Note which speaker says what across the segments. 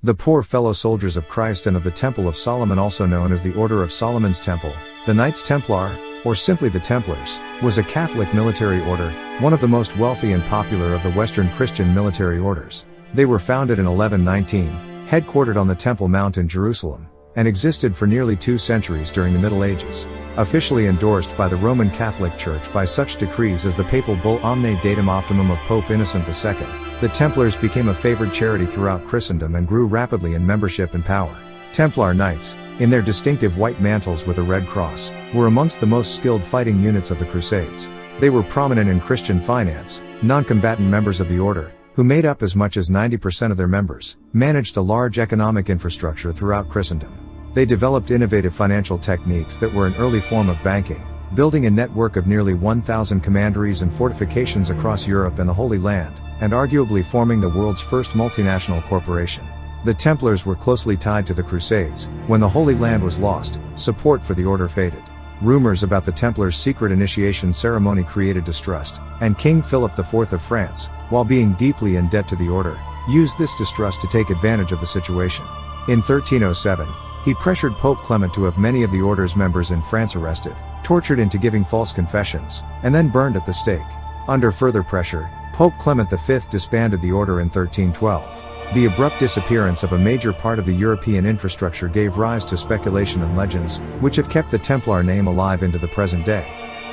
Speaker 1: The poor fellow soldiers of Christ and of the Temple of Solomon, also known as the Order of Solomon's Temple, the Knights Templar, or simply the Templars, was a Catholic military order, one of the most wealthy and popular of the Western Christian military orders. They were founded in 1119, headquartered on the Temple Mount in Jerusalem, and existed for nearly 2 centuries during the Middle Ages. Officially endorsed by the Roman Catholic Church by such decrees as the papal bull Omne Datum Optimum of Pope Innocent II, the Templars became a favored charity throughout Christendom and grew rapidly in membership and power. Templar Knights, in their distinctive white mantles with a red cross, were amongst the most skilled fighting units of the Crusades. They were prominent in Christian finance. Non-combatant members of the order, who made up as much as 90% of their members, managed a large economic infrastructure throughout Christendom. They developed innovative financial techniques that were an early form of banking, building a network of nearly 1,000 commanderies and fortifications across Europe and the Holy Land, and arguably forming the world's first multinational corporation. The Templars were closely tied to the Crusades. When the Holy Land was lost, support for the order faded. Rumors about the Templars' secret initiation ceremony created distrust, and King Philip IV of France, while being deeply in debt to the order, used this distrust to take advantage of the situation. In 1307, he pressured Pope Clement to have many of the order's members in France arrested, tortured into giving false confessions, and then burned at the stake. Under further pressure, Pope Clement V disbanded the order in 1312. The abrupt disappearance of a major part of the European infrastructure gave rise to speculation and legends, which have kept the Templar name alive into the present day.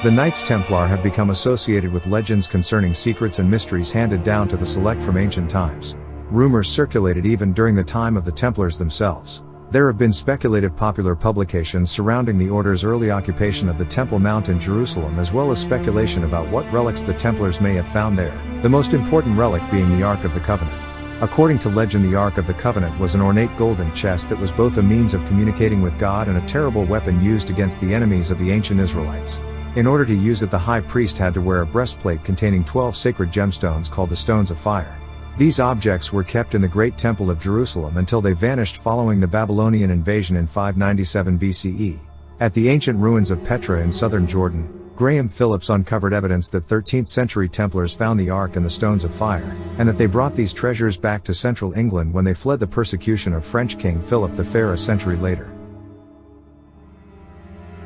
Speaker 1: The Knights Templar have become associated with legends concerning secrets and mysteries handed down to the select from ancient times. Rumors circulated even during the time of the Templars themselves. There have been speculative popular publications surrounding the order's early occupation of the Temple Mount in Jerusalem, as well as speculation about what relics the Templars may have found there, the most important relic being the Ark of the Covenant. According to legend, the Ark of the Covenant was an ornate golden chest that was both a means of communicating with God and a terrible weapon used against the enemies of the ancient Israelites. In order to use it, the high priest had to wear a breastplate containing 12 sacred gemstones called the Stones of Fire. These objects were kept in the Great Temple of Jerusalem until they vanished following the Babylonian invasion in 597 BCE. At the ancient ruins of Petra in southern Jordan, Graham Phillips uncovered evidence that 13th century Templars found the Ark and the Stones of Fire, and that they brought these treasures back to central England when they fled the persecution of French King Philip the Fair a century later.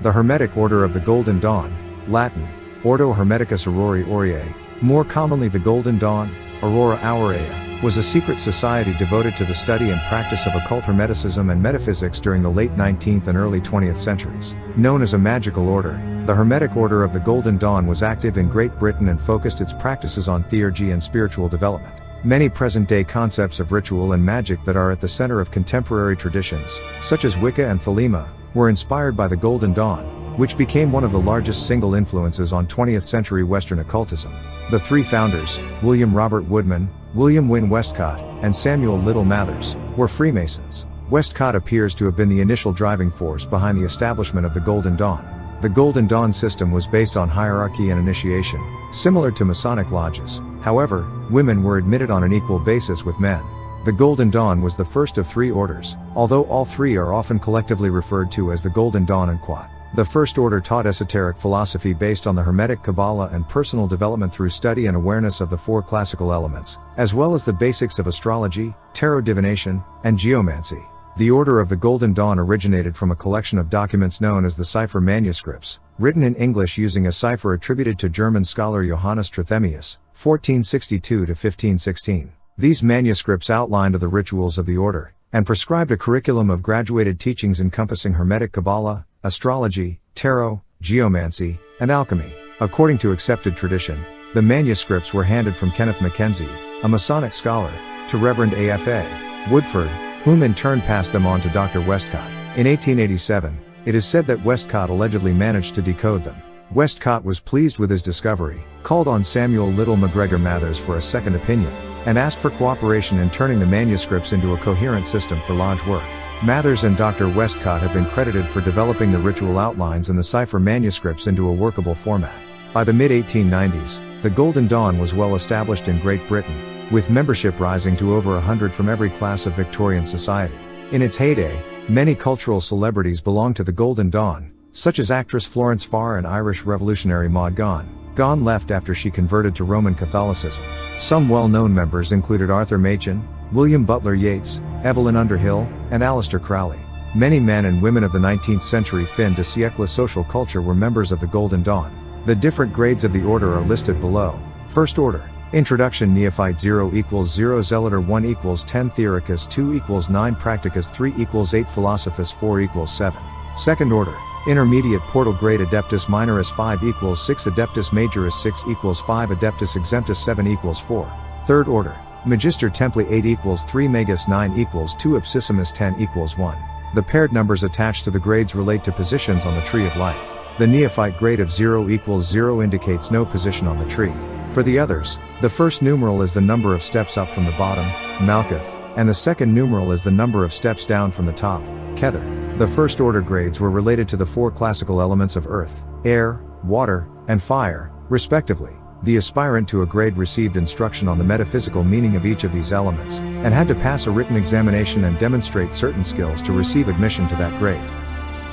Speaker 1: The Hermetic Order of the Golden Dawn, Latin, Ordo Hermeticus Aurorae Aureae, more commonly the Golden Dawn, Aurora Aurea, was a secret society devoted to the study and practice of occult hermeticism and metaphysics during the late 19th and early 20th centuries. Known as a magical order, the Hermetic Order of the Golden Dawn was active in Great Britain and focused its practices on theurgy and spiritual development. Many present-day concepts of ritual and magic that are at the center of contemporary traditions, such as Wicca and Thelema, were inspired by the Golden Dawn, which became one of the largest single influences on 20th century Western occultism. The 3 founders, William Robert Woodman, William Wynne Westcott, and Samuel Liddell Mathers, were Freemasons. Westcott appears to have been the initial driving force behind the establishment of the Golden Dawn. The Golden Dawn system was based on hierarchy and initiation, similar to Masonic lodges. However, women were admitted on an equal basis with men. The Golden Dawn was the first of 3 orders, although all 3 are often collectively referred to as the Golden Dawn and Quat. The first order taught esoteric philosophy based on the Hermetic Kabbalah and personal development through study and awareness of the 4 classical elements, as well as the basics of astrology, tarot divination, and geomancy. The Order of the Golden Dawn originated from a collection of documents known as the cipher manuscripts, written in English using a cipher attributed to German scholar Johannes Trithemius, 1462–1516. These manuscripts outlined the rituals of the order, and prescribed a curriculum of graduated teachings encompassing Hermetic Kabbalah, astrology, tarot, geomancy, and alchemy. According to accepted tradition, the manuscripts were handed from Kenneth Mackenzie, a Masonic scholar, to Reverend A.F.A. Woodford, whom in turn passed them on to Dr. Westcott. In 1887, it is said that Westcott allegedly managed to decode them. Westcott was pleased with his discovery, called on Samuel Liddell MacGregor Mathers for a second opinion, and asked for cooperation in turning the manuscripts into a coherent system for lodge work. Mathers and Dr. Westcott have been credited for developing the ritual outlines and the cipher manuscripts into a workable format. By the mid-1890s, the Golden Dawn was well established in Great Britain, with membership rising to over 100 from every class of Victorian society. In its heyday, many cultural celebrities belonged to the Golden Dawn, such as actress Florence Farr and Irish revolutionary Maud Gonne. Gonne left after she converted to Roman Catholicism. Some well-known members included Arthur Machen, William Butler Yeats, Evelyn Underhill, and Aleister Crowley. Many men and women of the 19th century fin de siècle social culture were members of the Golden Dawn. The different grades of the order are listed below. First order. Introduction: Neophyte 0 = 0, Zealoter 1 = 10, Theoricus 2 = 9, Practicus 3 = 8, Philosophus 4 = 7. Second order. Intermediate portal grade: Adeptus Minoris 5 = 6, Adeptus Majoris 6 = 5, Adeptus Exemptus 7 = 4. Third order. Magister Templi 8 = 3, Magus 9 = 2, Ipsissimus 10 = 1. The paired numbers attached to the grades relate to positions on the Tree of Life. The neophyte grade of 0 = 0 indicates no position on the tree. For the others, the first numeral is the number of steps up from the bottom, Malkuth, and the second numeral is the number of steps down from the top, Kether. The first order grades were related to the four classical elements of earth, air, water, and fire, respectively. The aspirant to a grade received instruction on the metaphysical meaning of each of these elements, and had to pass a written examination and demonstrate certain skills to receive admission to that grade.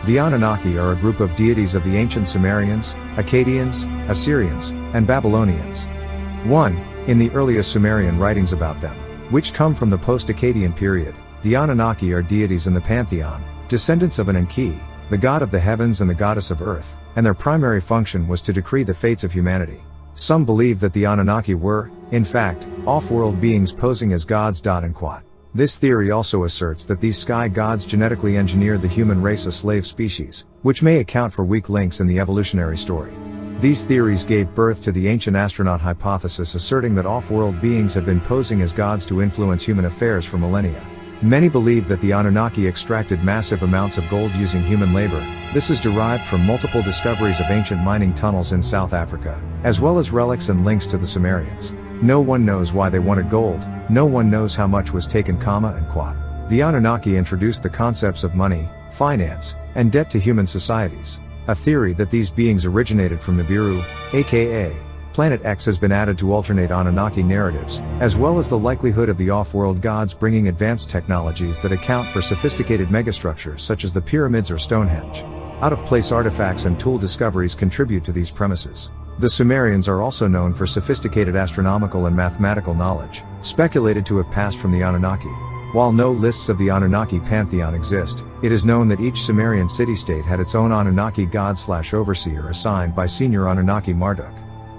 Speaker 1: The Anunnaki are a group of deities of the ancient Sumerians, Akkadians, Assyrians, and Babylonians. 1. In the earliest Sumerian writings about them, which come from the post-Akkadian period, the Anunnaki are deities in the pantheon, descendants of an Enki, the god of the heavens and the goddess of earth, and their primary function was to decree the fates of humanity. Some believe that the Anunnaki were, in fact, off-world beings posing as gods. This theory also asserts that these sky gods genetically engineered the human race a slave species, which may account for weak links in the evolutionary story. These theories gave birth to the ancient astronaut hypothesis, asserting that off-world beings have been posing as gods to influence human affairs for millennia. Many believe that the Anunnaki extracted massive amounts of gold using human labor. This is derived from multiple discoveries of ancient mining tunnels in South Africa, as well as relics and links to the Sumerians. No one knows why they wanted gold, no one knows how much was taken, and quad. The Anunnaki introduced the concepts of money, finance, and debt to human societies. A theory that these beings originated from Nibiru, aka Planet X, has been added to alternate Anunnaki narratives, as well as the likelihood of the off-world gods bringing advanced technologies that account for sophisticated megastructures such as the pyramids or Stonehenge. Out-of-place artifacts and tool discoveries contribute to these premises. The Sumerians are also known for sophisticated astronomical and mathematical knowledge, speculated to have passed from the Anunnaki. While no lists of the Anunnaki pantheon exist, it is known that each Sumerian city-state had its own Anunnaki god/overseer assigned by senior Anunnaki Marduk.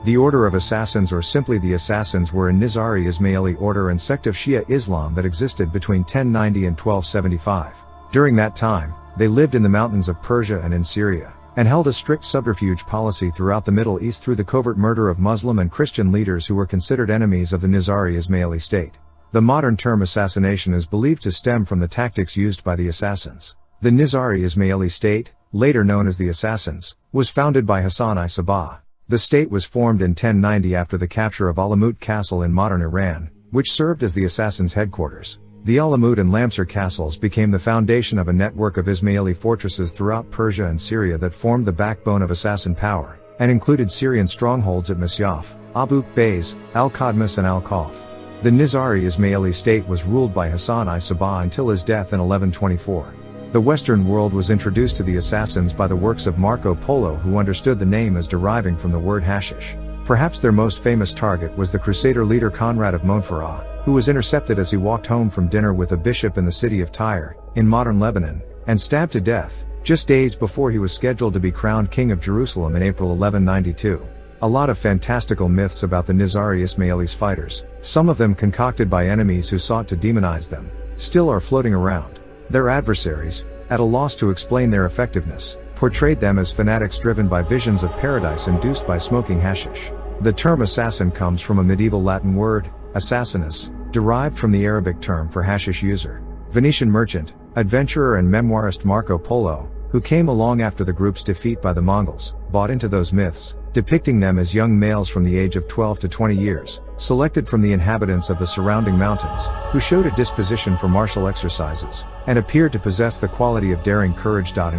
Speaker 1: The Order of Assassins, or simply the Assassins, were a Nizari Ismaili order and sect of Shia Islam that existed between 1090 and 1275. During that time, they lived in the mountains of Persia and in Syria, and held a strict subterfuge policy throughout the Middle East through the covert murder of Muslim and Christian leaders who were considered enemies of the Nizari Ismaili state. The modern term assassination is believed to stem from the tactics used by the assassins. The Nizari Ismaili state, later known as the Assassins, was founded by Hassan I Sabah. The state was formed in 1090 after the capture of Alamut Castle in modern Iran, which served as the assassins' headquarters. The Alamut and Lamsar castles became the foundation of a network of Ismaili fortresses throughout Persia and Syria that formed the backbone of assassin power, and included Syrian strongholds at Masyaf, Abu Bays, Al-Qadmas and Al-Khawf. The Nizari Ismaili state was ruled by Hassan I Sabah until his death in 1124. The Western world was introduced to the assassins by the works of Marco Polo, who understood the name as deriving from the word hashish. Perhaps their most famous target was the Crusader leader Conrad of Montferrat, who was intercepted as he walked home from dinner with a bishop in the city of Tyre, in modern Lebanon, and stabbed to death, just days before he was scheduled to be crowned king of Jerusalem in April 1192. A lot of fantastical myths about the Nizari Ismailis fighters, some of them concocted by enemies who sought to demonize them, still are floating around. Their adversaries, at a loss to explain their effectiveness, portrayed them as fanatics driven by visions of paradise induced by smoking hashish. The term assassin comes from a medieval Latin word, assassinus, derived from the Arabic term for hashish user. Venetian merchant, adventurer and memoirist Marco Polo, who came along after the group's defeat by the Mongols, bought into those myths, depicting them as young males from the age of 12 to 20 years, selected from the inhabitants of the surrounding mountains, who showed a disposition for martial exercises, and appeared to possess the quality of daring courage. The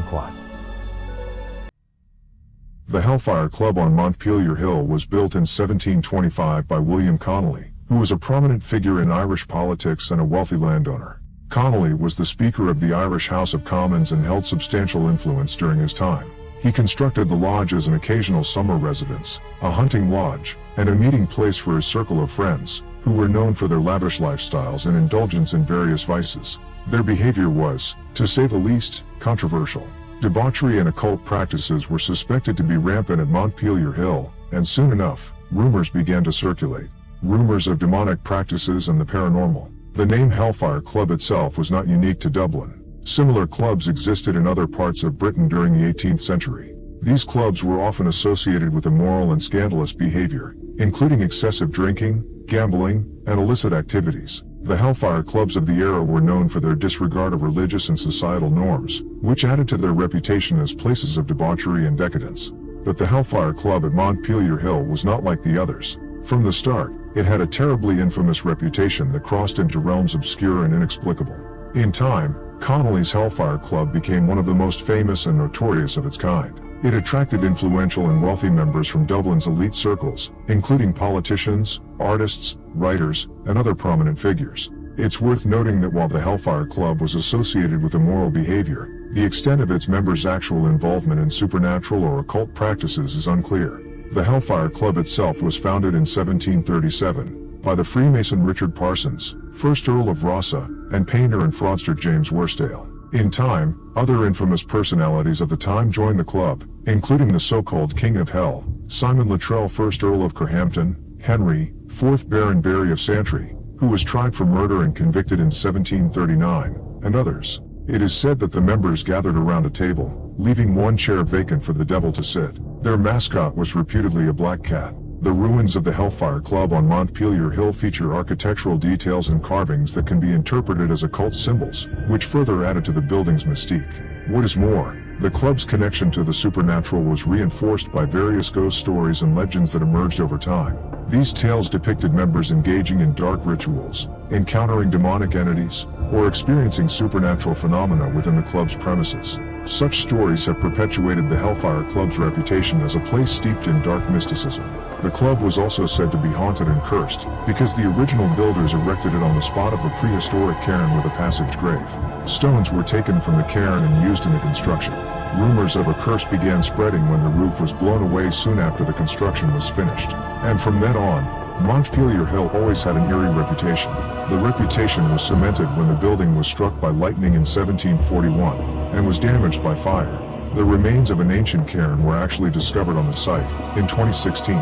Speaker 2: Hellfire Club on Montpelier Hill was built in 1725 by William Connolly, who was a prominent figure in Irish politics and a wealthy landowner. Connolly was the Speaker of the Irish House of Commons and held substantial influence during his time. He constructed the lodge as an occasional summer residence, a hunting lodge, and a meeting place for his circle of friends, who were known for their lavish lifestyles and indulgence in various vices. Their behavior was, to say the least, controversial. Debauchery and occult practices were suspected to be rampant at Montpelier Hill, and soon enough, rumors began to circulate. Rumors of demonic practices and the paranormal. The name Hellfire Club itself was not unique to Dublin. Similar clubs existed in other parts of Britain during the 18th century. These clubs were often associated with immoral and scandalous behavior, including excessive drinking, gambling, and illicit activities. The Hellfire Clubs of the era were known for their disregard of religious and societal norms, which added to their reputation as places of debauchery and decadence. But the Hellfire Club at Montpelier Hill was not like the others. From the start, it had a terribly infamous reputation that crossed into realms obscure and inexplicable. In time, Connolly's Hellfire Club became one of the most famous and notorious of its kind. It attracted influential and wealthy members from Dublin's elite circles, including politicians, artists, writers, and other prominent figures. It's worth noting that while the Hellfire Club was associated with immoral behavior, the extent of its members' actual involvement in supernatural or occult practices is unclear. The Hellfire Club itself was founded in 1737 by the Freemason Richard Parsons, 1st Earl of Rossa, and painter and fraudster James Worsdale. In time, other infamous personalities of the time joined the club, including the so-called King of Hell, Simon Luttrell, 1st Earl of Carhampton, Henry, 4th Baron Barry of Santry, who was tried for murder and convicted in 1739, and others. It is said that the members gathered around a table, leaving one chair vacant for the devil to sit. Their mascot was reputedly a black cat. The ruins of the Hellfire Club on Montpelier Hill feature architectural details and carvings that can be interpreted as occult symbols, which further added to the building's mystique. What is more, the club's connection to the supernatural was reinforced by various ghost stories and legends that emerged over time. These tales depicted members engaging in dark rituals, encountering demonic entities, or experiencing supernatural phenomena within the club's premises. Such stories have perpetuated the Hellfire Club's reputation as a place steeped in dark mysticism. The club was also said to be haunted and cursed, because the original builders erected it on the spot of a prehistoric cairn with a passage grave. Stones were taken from the cairn and used in the construction. Rumors of a curse began spreading when the roof was blown away soon after the construction was finished. And from then on, Montpelier Hill always had an eerie reputation. The reputation was cemented when the building was struck by lightning in 1741, and was damaged by fire. The remains of an ancient cairn were actually discovered on the site. In 2016,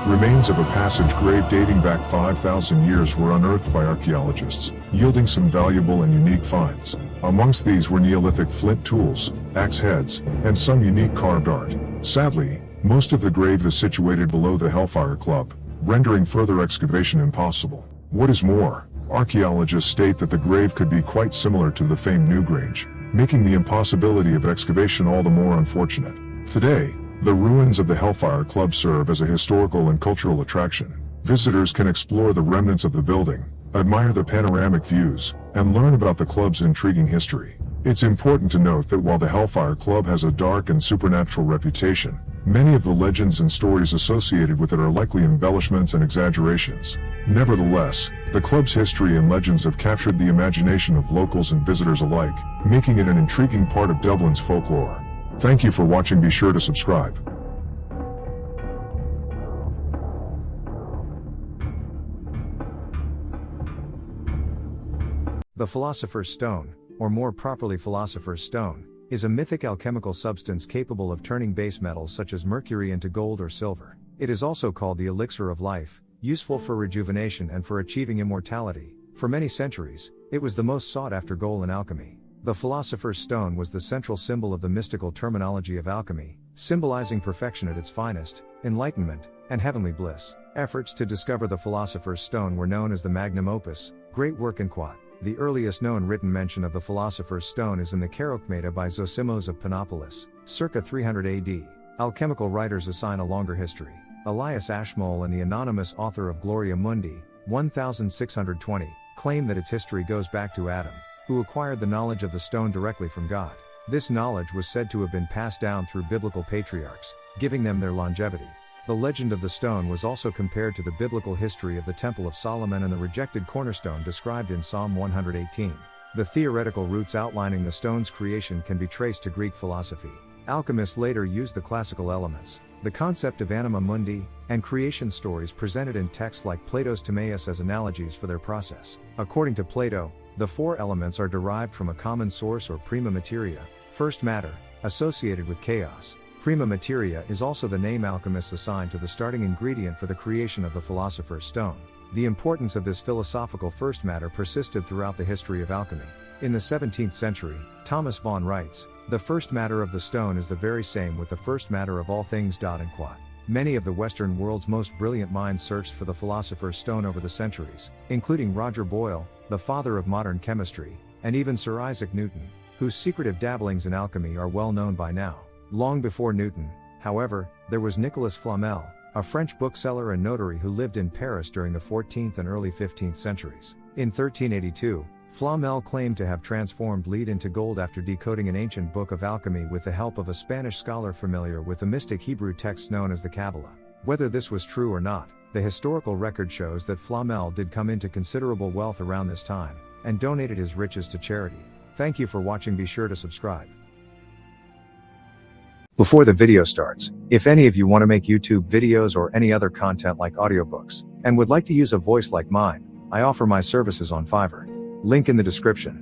Speaker 2: remains of a passage grave dating back 5,000 years were unearthed by archaeologists, yielding some valuable and unique finds. Amongst these were Neolithic flint tools, axe heads, and some unique carved art. Sadly, most of the grave is situated below the Hellfire Club, rendering further excavation impossible. What is more, archaeologists state that the grave could be quite similar to the famed Newgrange, making the impossibility of excavation all the more unfortunate. Today, the ruins of the Hellfire Club serve as a historical and cultural attraction. Visitors can explore the remnants of the building, admire the panoramic views, and learn about the club's intriguing history. It's important to note that while the Hellfire Club has a dark and supernatural reputation, many of the legends and stories associated with it are likely embellishments and exaggerations. Nevertheless, the club's history and legends have captured the imagination of locals and visitors alike, making it an intriguing part of Dublin's folklore. Thank you for watching. Be sure to subscribe.
Speaker 1: The Philosopher's Stone, or more properly Philosopher's Stone, is a mythic alchemical substance capable of turning base metals such as mercury into gold or silver. It is also called the elixir of life, useful for rejuvenation and for achieving immortality. For many centuries, it was the most sought-after goal in alchemy. The Philosopher's Stone was the central symbol of the mystical terminology of alchemy, symbolizing perfection at its finest, enlightenment, and heavenly bliss. Efforts to discover the Philosopher's Stone were known as the magnum opus, great work in quod. The earliest known written mention of the Philosopher's Stone is in the Charokmata by Zosimos of Panopolis, circa 300 AD. Alchemical writers assign a longer history. Elias Ashmole and the anonymous author of Gloria Mundi, 1620, claim that its history goes back to Adam, who acquired the knowledge of the stone directly from God. This knowledge was said to have been passed down through biblical patriarchs, giving them their longevity. The legend of the stone was also compared to the biblical history of the Temple of Solomon and the rejected cornerstone described in Psalm 118. The theoretical roots outlining the stone's creation can be traced to Greek philosophy. Alchemists later used the classical elements, The concept of anima mundi, and creation stories presented in texts like Plato's Timaeus as analogies for their process. According to Plato, the four elements are derived from a common source or prima materia, first matter, associated with chaos. Prima materia is also the name alchemists assigned to the starting ingredient for the creation of the Philosopher's Stone. The importance of this philosophical first matter persisted throughout the history of alchemy. In the 17th century, Thomas Vaughan writes, "The first matter of the stone is the very same with the first matter of all things. And quod." Many of the Western world's most brilliant minds searched for the Philosopher's Stone over the centuries, including Roger Boyle, the father of modern chemistry, and even Sir Isaac Newton, whose secretive dabblings in alchemy are well known by now. Long before Newton, however, there was Nicolas Flamel, a French bookseller and notary who lived in Paris during the 14th and early 15th centuries. In 1382, Flamel claimed to have transformed lead into gold after decoding an ancient book of alchemy with the help of a Spanish scholar familiar with the mystic Hebrew text known as the Kabbalah. Whether this was true or not, the historical record shows that Flamel did come into considerable wealth around this time, and donated his riches to charity. Thank you for watching. Be sure to subscribe. Before the video starts, if any of you want to make YouTube videos or any other content like audiobooks, and would like to use a voice like mine, I offer my services on Fiverr. Link in the description.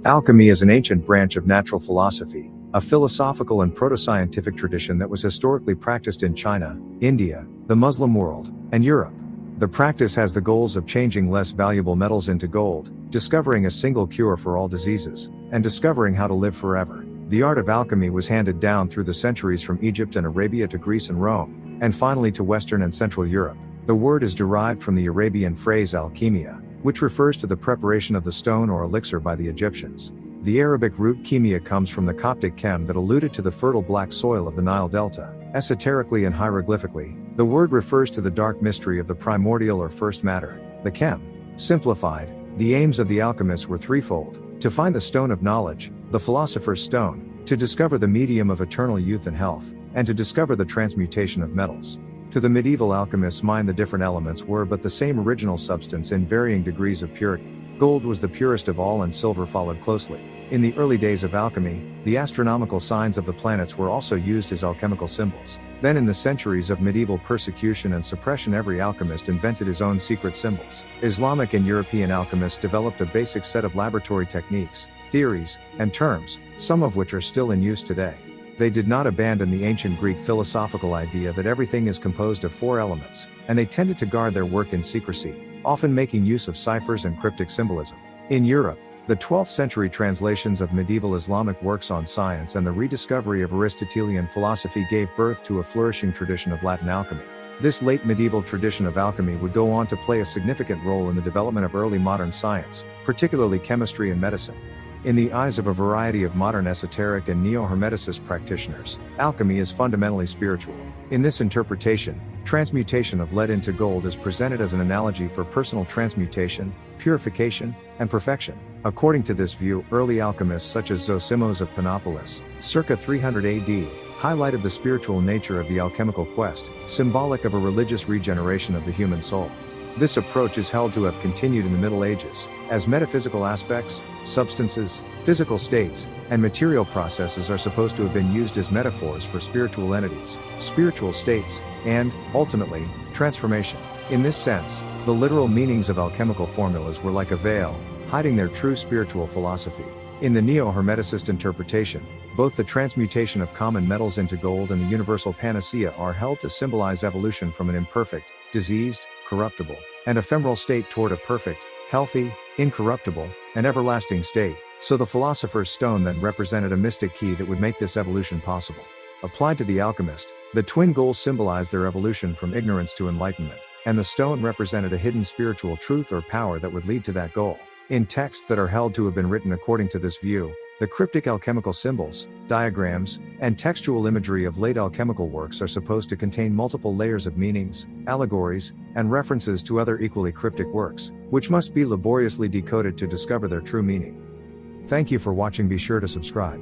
Speaker 1: Alchemy is an ancient branch of natural philosophy, a philosophical and proto-scientific tradition that was historically practiced in China, India, the Muslim world, and Europe. The practice has the goals of changing less valuable metals into gold, discovering a single cure for all diseases, and discovering how to live forever. The art of alchemy was handed down through the centuries from Egypt and Arabia to Greece and Rome, and finally to Western and Central Europe. The word is derived from the Arabian phrase alchemia, which refers to the preparation of the stone or elixir by the Egyptians. The Arabic root chemia comes from the Coptic chem that alluded to the fertile black soil of the Nile Delta. Esoterically and hieroglyphically, the word refers to the dark mystery of the primordial or first matter, the chem. Simplified, the aims of the alchemists were threefold: to find the stone of knowledge, the Philosopher's Stone, to discover the medium of eternal youth and health, and to discover the transmutation of metals. To the medieval alchemists' mind, the different elements were but the same original substance in varying degrees of purity. Gold was the purest of all and silver followed closely. In the early days of alchemy, the astronomical signs of the planets were also used as alchemical symbols. Then in the centuries of medieval persecution and suppression, every alchemist invented his own secret symbols. Islamic and European alchemists developed a basic set of laboratory techniques, theories, and terms, some of which are still in use today. They did not abandon the ancient Greek philosophical idea that everything is composed of four elements, and they tended to guard their work in secrecy, often making use of ciphers and cryptic symbolism. In Europe, the 12th century translations of medieval Islamic works on science and the rediscovery of Aristotelian philosophy gave birth to a flourishing tradition of Latin alchemy. This late medieval tradition of alchemy would go on to play a significant role in the development of early modern science, particularly chemistry and medicine. In the eyes of a variety of modern esoteric and neo-Hermeticist practitioners, alchemy is fundamentally spiritual. In this interpretation, transmutation of lead into gold is presented as an analogy for personal transmutation, purification, and perfection. According to this view, early alchemists such as Zosimos of Panopolis, circa 300 AD, highlighted the spiritual nature of the alchemical quest, symbolic of a religious regeneration of the human soul. This approach is held to have continued in the Middle Ages, as metaphysical aspects, substances, physical states, and material processes are supposed to have been used as metaphors for spiritual entities, spiritual states, and, ultimately, transformation. In this sense, the literal meanings of alchemical formulas were like a veil, hiding their true spiritual philosophy. In the neo-Hermeticist interpretation, both the transmutation of common metals into gold and the universal panacea are held to symbolize evolution from an imperfect, diseased, corruptible, and ephemeral state toward a perfect, healthy, incorruptible, and everlasting state, so the Philosopher's Stone then represented a mystic key that would make this evolution possible. Applied to the alchemist, the twin goals symbolized their evolution from ignorance to enlightenment, and the stone represented a hidden spiritual truth or power that would lead to that goal. In texts that are held to have been written according to this view, the cryptic alchemical symbols, diagrams, and textual imagery of late alchemical works are supposed to contain multiple layers of meanings, allegories, and references to other equally cryptic works, which must be laboriously decoded to discover their true meaning. Thank you for watching. Be sure to subscribe.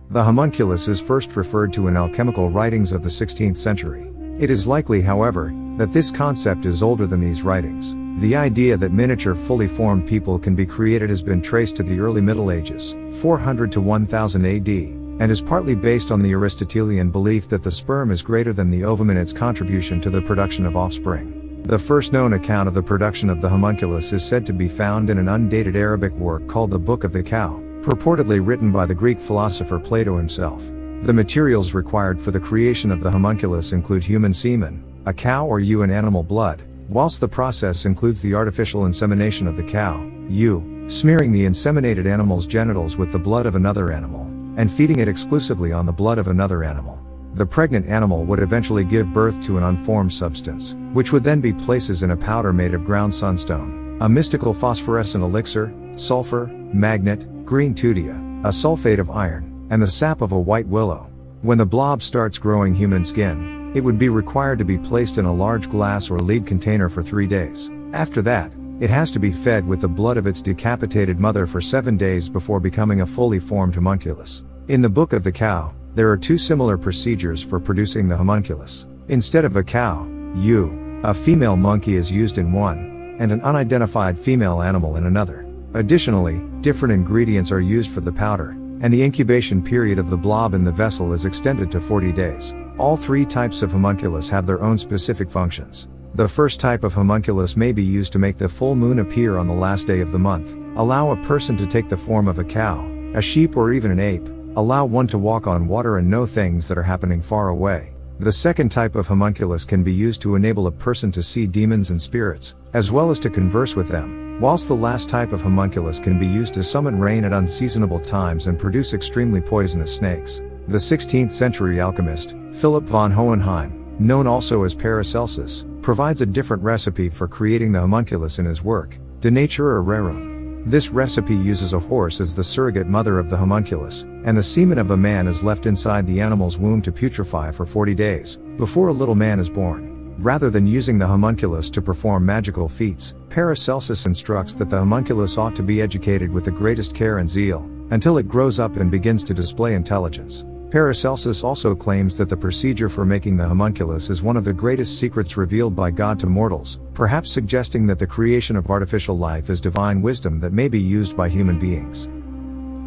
Speaker 1: The homunculus is first referred to in alchemical writings of the 16th century. It is likely, however, that this concept is older than these writings. The idea that miniature fully formed people can be created has been traced to the early Middle Ages, 400 to 1000 AD, and is partly based on the Aristotelian belief that the sperm is greater than the ovum in its contribution to the production of offspring. The first known account of the production of the homunculus is said to be found in an undated Arabic work called the Book of the Cow, purportedly written by the Greek philosopher Plato himself. The materials required for the creation of the homunculus include human semen, a cow or ewe, and animal blood, whilst the process includes the artificial insemination of the cow, ewe, smearing the inseminated animal's genitals with the blood of another animal, and feeding it exclusively on the blood of another animal. The pregnant animal would eventually give birth to an unformed substance, which would then be placed in a powder made of ground sunstone, a mystical phosphorescent elixir, sulfur, magnet, green tutia, a sulfate of iron, and the sap of a white willow. When the blob starts growing human skin, it would be required to be placed in a large glass or lead container for 3 days. After that, it has to be fed with the blood of its decapitated mother for 7 days before becoming a fully formed homunculus. In the Book of the Cow, there are 2 similar procedures for producing the homunculus. Instead of a cow, ewe, a female monkey is used in one, and an unidentified female animal in another. Additionally, different ingredients are used for the powder, and the incubation period of the blob in the vessel is extended to 40 days. All 3 types of homunculus have their own specific functions. The first type of homunculus may be used to make the full moon appear on the last day of the month, allow a person to take the form of a cow, a sheep, or even an ape, allow one to walk on water and know things that are happening far away. The second type of homunculus can be used to enable a person to see demons and spirits, as well as to converse with them, whilst the last type of homunculus can be used to summon rain at unseasonable times and produce extremely poisonous snakes. The 16th century alchemist, Philip von Hohenheim, known also as Paracelsus, provides a different recipe for creating the homunculus in his work, De Natura Rerum. This recipe uses a horse as the surrogate mother of the homunculus, and the semen of a man is left inside the animal's womb to putrefy for 40 days, before a little man is born. Rather than using the homunculus to perform magical feats, Paracelsus instructs that the homunculus ought to be educated with the greatest care and zeal, until it grows up and begins to display intelligence. Paracelsus also claims that the procedure for making the homunculus is one of the greatest secrets revealed by God to mortals, perhaps suggesting that the creation of artificial life is divine wisdom that may be used by human beings.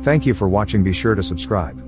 Speaker 1: Thank you for watching. Be sure to subscribe.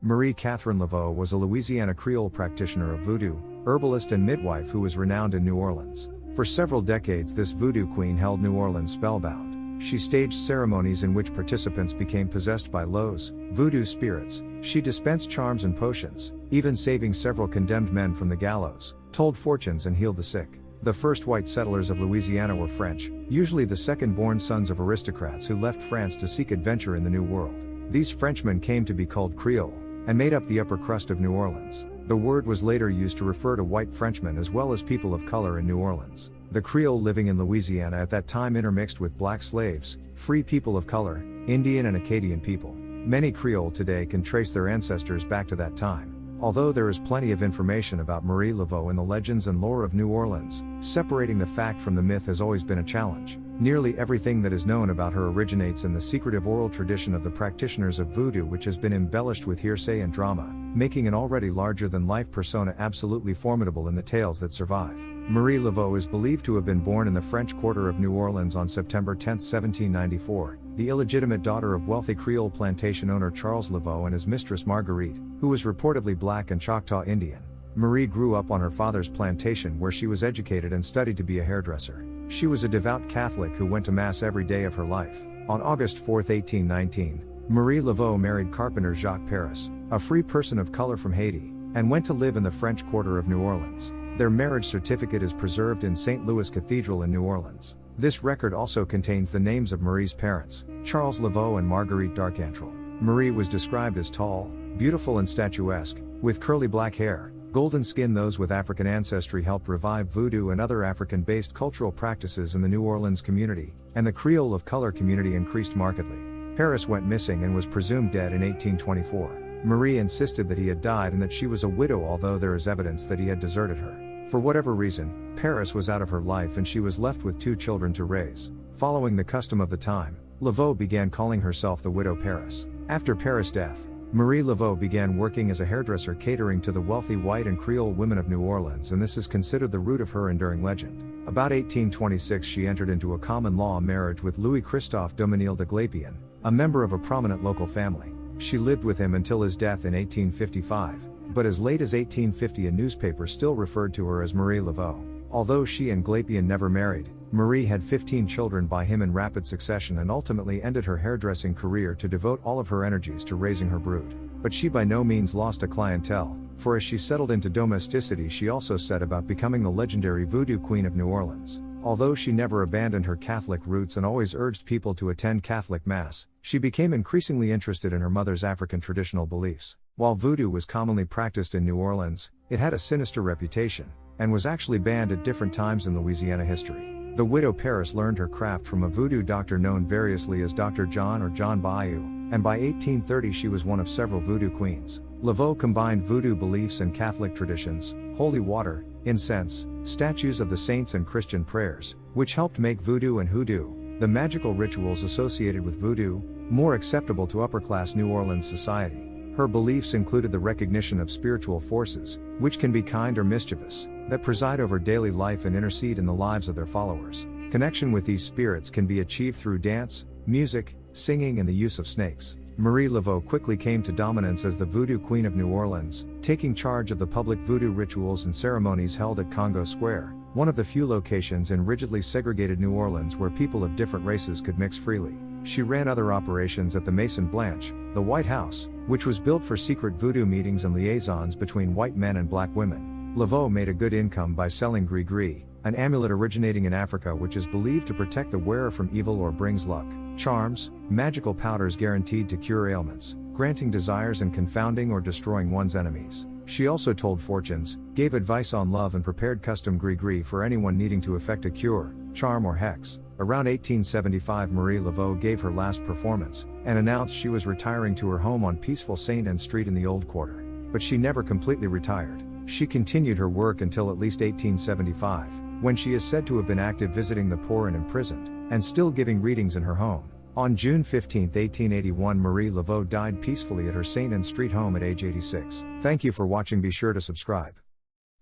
Speaker 1: Marie Catherine Lavo was a Louisiana Creole practitioner of voodoo, herbalist and midwife who was renowned in New Orleans. For several decades this voodoo queen held New Orleans spellbound. She staged ceremonies in which participants became possessed by lows, voodoo spirits. She dispensed charms and potions, even saving several condemned men from the gallows, told fortunes and healed the sick. The first white settlers of Louisiana were French, usually the second-born sons of aristocrats who left France to seek adventure in the New World. These Frenchmen came to be called Creole, and made up the upper crust of New Orleans. The word was later used to refer to white Frenchmen as well as people of color in New Orleans. The Creole living in Louisiana at that time intermixed with black slaves, free people of color, Indian and Acadian people. Many Creole today can trace their ancestors back to that time. Although there is plenty of information about Marie Lavo in the legends and lore of New Orleans, separating the fact from the myth has always been a challenge. Nearly everything that is known about her originates in the secretive oral tradition of the practitioners of voodoo, which has been embellished with hearsay and drama, making an already larger-than-life persona absolutely formidable in the tales that survive. Marie Lavo is believed to have been born in the French Quarter of New Orleans on September 10, 1794, the illegitimate daughter of wealthy Creole plantation owner Charles Lavo and his mistress Marguerite, who was reportedly black and Choctaw Indian. Marie grew up on her father's plantation where she was educated and studied to be a hairdresser. She was a devout Catholic who went to Mass every day of her life. On August 4, 1819, Marie Lavo married carpenter Jacques Paris, a free person of color from Haiti, and went to live in the French Quarter of New Orleans. Their marriage certificate is preserved in St. Louis Cathedral in New Orleans. This record also contains the names of Marie's parents, Charles Lavo and Marguerite d'Arcantrel. Marie was described as tall, beautiful and statuesque, with curly black hair, golden skin. Those with African ancestry helped revive voodoo and other African-based cultural practices in the New Orleans community, and the Creole of color community increased markedly. Paris went missing and was presumed dead in 1824. Marie insisted that he had died and that she was a widow, although there is evidence that he had deserted her. For whatever reason, Paris was out of her life and she was left with 2 children to raise. Following the custom of the time, Lavo began calling herself the Widow Paris. After Paris' death, Marie Lavo began working as a hairdresser catering to the wealthy white and Creole women of New Orleans, and this is considered the root of her enduring legend. About 1826 she entered into a common law marriage with Louis Christophe Dominil de Glapion, a member of a prominent local family. She lived with him until his death in 1855, but as late as 1850 a newspaper still referred to her as Marie Lavo. Although she and Glapion never married, Marie had 15 children by him in rapid succession and ultimately ended her hairdressing career to devote all of her energies to raising her brood. But she by no means lost a clientele, for as she settled into domesticity she also set about becoming the legendary Voodoo Queen of New Orleans. Although she never abandoned her Catholic roots and always urged people to attend Catholic Mass, she became increasingly interested in her mother's African traditional beliefs. While voodoo was commonly practiced in New Orleans, it had a sinister reputation, and was actually banned at different times in Louisiana history. The widow Paris learned her craft from a voodoo doctor known variously as Dr. John or John Bayou, and by 1830 she was one of several voodoo queens. Lavo combined voodoo beliefs and Catholic traditions, holy water, incense, statues of the saints and Christian prayers, which helped make voodoo and hoodoo, the magical rituals associated with voodoo, more acceptable to upper-class New Orleans society. Her beliefs included the recognition of spiritual forces, which can be kind or mischievous, that preside over daily life and intercede in the lives of their followers. Connection with these spirits can be achieved through dance, music, singing and the use of snakes. Marie Laveau quickly came to dominance as the Voodoo Queen of New Orleans, taking charge of the public voodoo rituals and ceremonies held at Congo Square, one of the few locations in rigidly segregated New Orleans where people of different races could mix freely. She ran other operations at the Maison Blanche, the White House, which was built for secret voodoo meetings and liaisons between white men and black women. Laveau made a good income by selling gris-gris, an amulet originating in Africa which is believed to protect the wearer from evil or brings luck, charms, magical powders guaranteed to cure ailments, granting desires and confounding or destroying one's enemies. She also told fortunes, gave advice on love and prepared custom gris-gris for anyone needing to effect a cure, charm or hex. Around 1875 Marie Laveau gave her last performance, and announced she was retiring to her home on peaceful St. Anne Street in the Old Quarter. But she never completely retired. She continued her work until at least 1875, when she is said to have been active visiting the poor and imprisoned, and still giving readings in her home. On June 15, 1881 Marie Laveau died peacefully at her St. Anne Street home at age 86. Thank you for watching. Be sure to subscribe.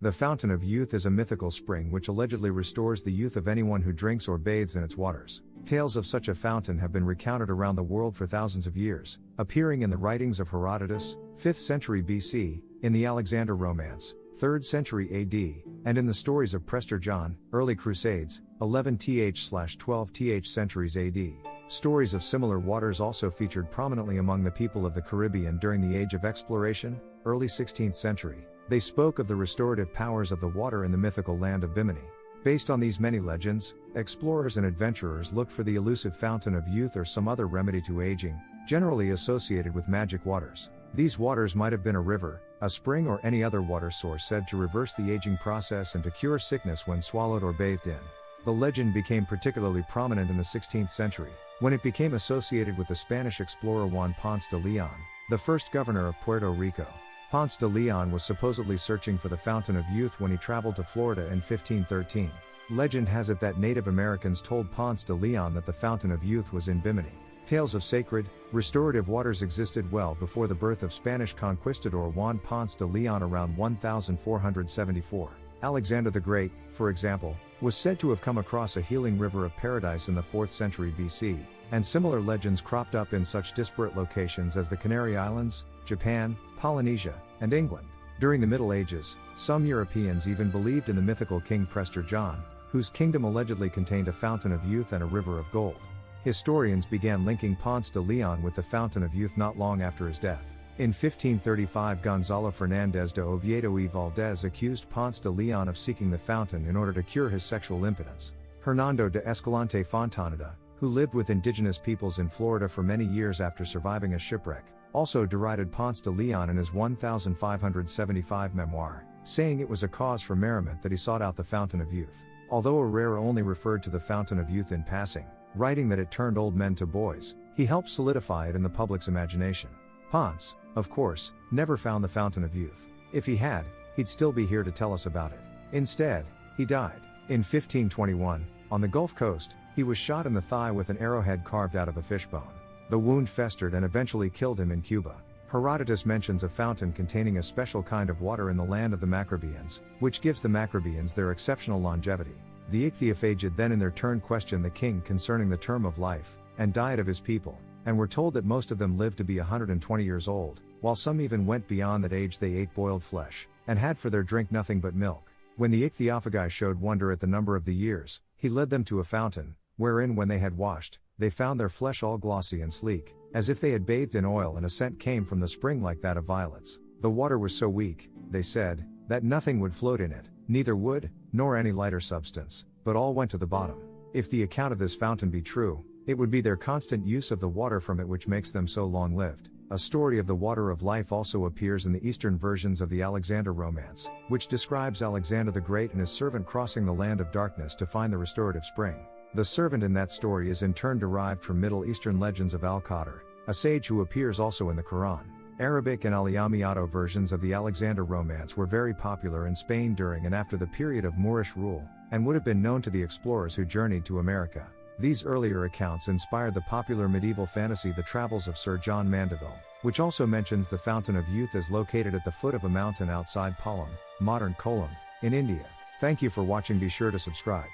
Speaker 1: The Fountain of Youth is a mythical spring which allegedly restores the youth of anyone who drinks or bathes in its waters. Tales of such a fountain have been recounted around the world for thousands of years, appearing in the writings of Herodotus, 5th century BC, in the Alexander Romance, 3rd century AD, and in the stories of Prester John, early Crusades, 11th–12th centuries AD. Stories of similar waters also featured prominently among the people of the Caribbean during the Age of Exploration, early 16th century. They spoke of the restorative powers of the water in the mythical land of Bimini. Based on these many legends, explorers and adventurers looked for the elusive fountain of youth or some other remedy to aging, generally associated with magic waters. These waters might have been a river, a spring or any other water source said to reverse the aging process and to cure sickness when swallowed or bathed in. The legend became particularly prominent in the 16th century, when it became associated with the Spanish explorer Juan Ponce de Leon, the first governor of Puerto Rico. Ponce de Leon was supposedly searching for the Fountain of Youth when he traveled to Florida in 1513. Legend has it that Native Americans told Ponce de Leon that the Fountain of Youth was in Bimini. Tales of sacred, restorative waters existed well before the birth of Spanish conquistador Juan Ponce de Leon around 1474. Alexander the Great, for example, was said to have come across a healing river of paradise in the 4th century BC, and similar legends cropped up in such disparate locations as the Canary Islands, Japan, Polynesia, and England. During the Middle Ages, some Europeans even believed in the mythical King Prester John, whose kingdom allegedly contained a fountain of youth and a river of gold. Historians began linking Ponce de Leon with the Fountain of Youth not long after his death. In 1535 Gonzalo Fernández de Oviedo y Valdez accused Ponce de Leon of seeking the fountain in order to cure his sexual impotence. Hernando de Escalante Fontaneda, who lived with indigenous peoples in Florida for many years after surviving a shipwreck, also derided Ponce de Leon in his 1575 memoir, saying it was a cause for merriment that he sought out the Fountain of Youth. Although Herrera only referred to the Fountain of Youth in passing, writing that it turned old men to boys, he helped solidify it in the public's imagination. Ponce, of course, never found the Fountain of Youth. If he had, he'd still be here to tell us about it. Instead, he died. In 1521, on the Gulf Coast, he was shot in the thigh with an arrowhead carved out of a fishbone. The wound festered and eventually killed him in Cuba. Herodotus mentions a fountain containing a special kind of water in the land of the Macrobians, which gives the Macrobians their exceptional longevity. The ichthyophagid then in their turn questioned the king concerning the term of life, and diet of his people, and were told that most of them lived to be 120 years old, while some even went beyond that age. They ate boiled flesh, and had for their drink nothing but milk. When the ichthyophagi showed wonder at the number of the years, he led them to a fountain, wherein when they had washed, they found their flesh all glossy and sleek, as if they had bathed in oil, and a scent came from the spring like that of violets. The water was so weak, they said, that nothing would float in it, neither wood, nor any lighter substance, but all went to the bottom. If the account of this fountain be true, it would be their constant use of the water from it which makes them so long-lived. A story of the water of life also appears in the Eastern versions of the Alexander romance, which describes Alexander the Great and his servant crossing the land of darkness to find the restorative spring. The servant in that story is in turn derived from Middle Eastern legends of Al-Qadr, a sage who appears also in the Quran. Arabic and Al-Yamiyato versions of the Alexander romance were very popular in Spain during and after the period of Moorish rule, and would have been known to the explorers who journeyed to America. These earlier accounts inspired the popular medieval fantasy The Travels of Sir John Mandeville, which also mentions the Fountain of Youth as located at the foot of a mountain outside Palam, modern Kollam, in India. Thank you for watching. Be sure to subscribe.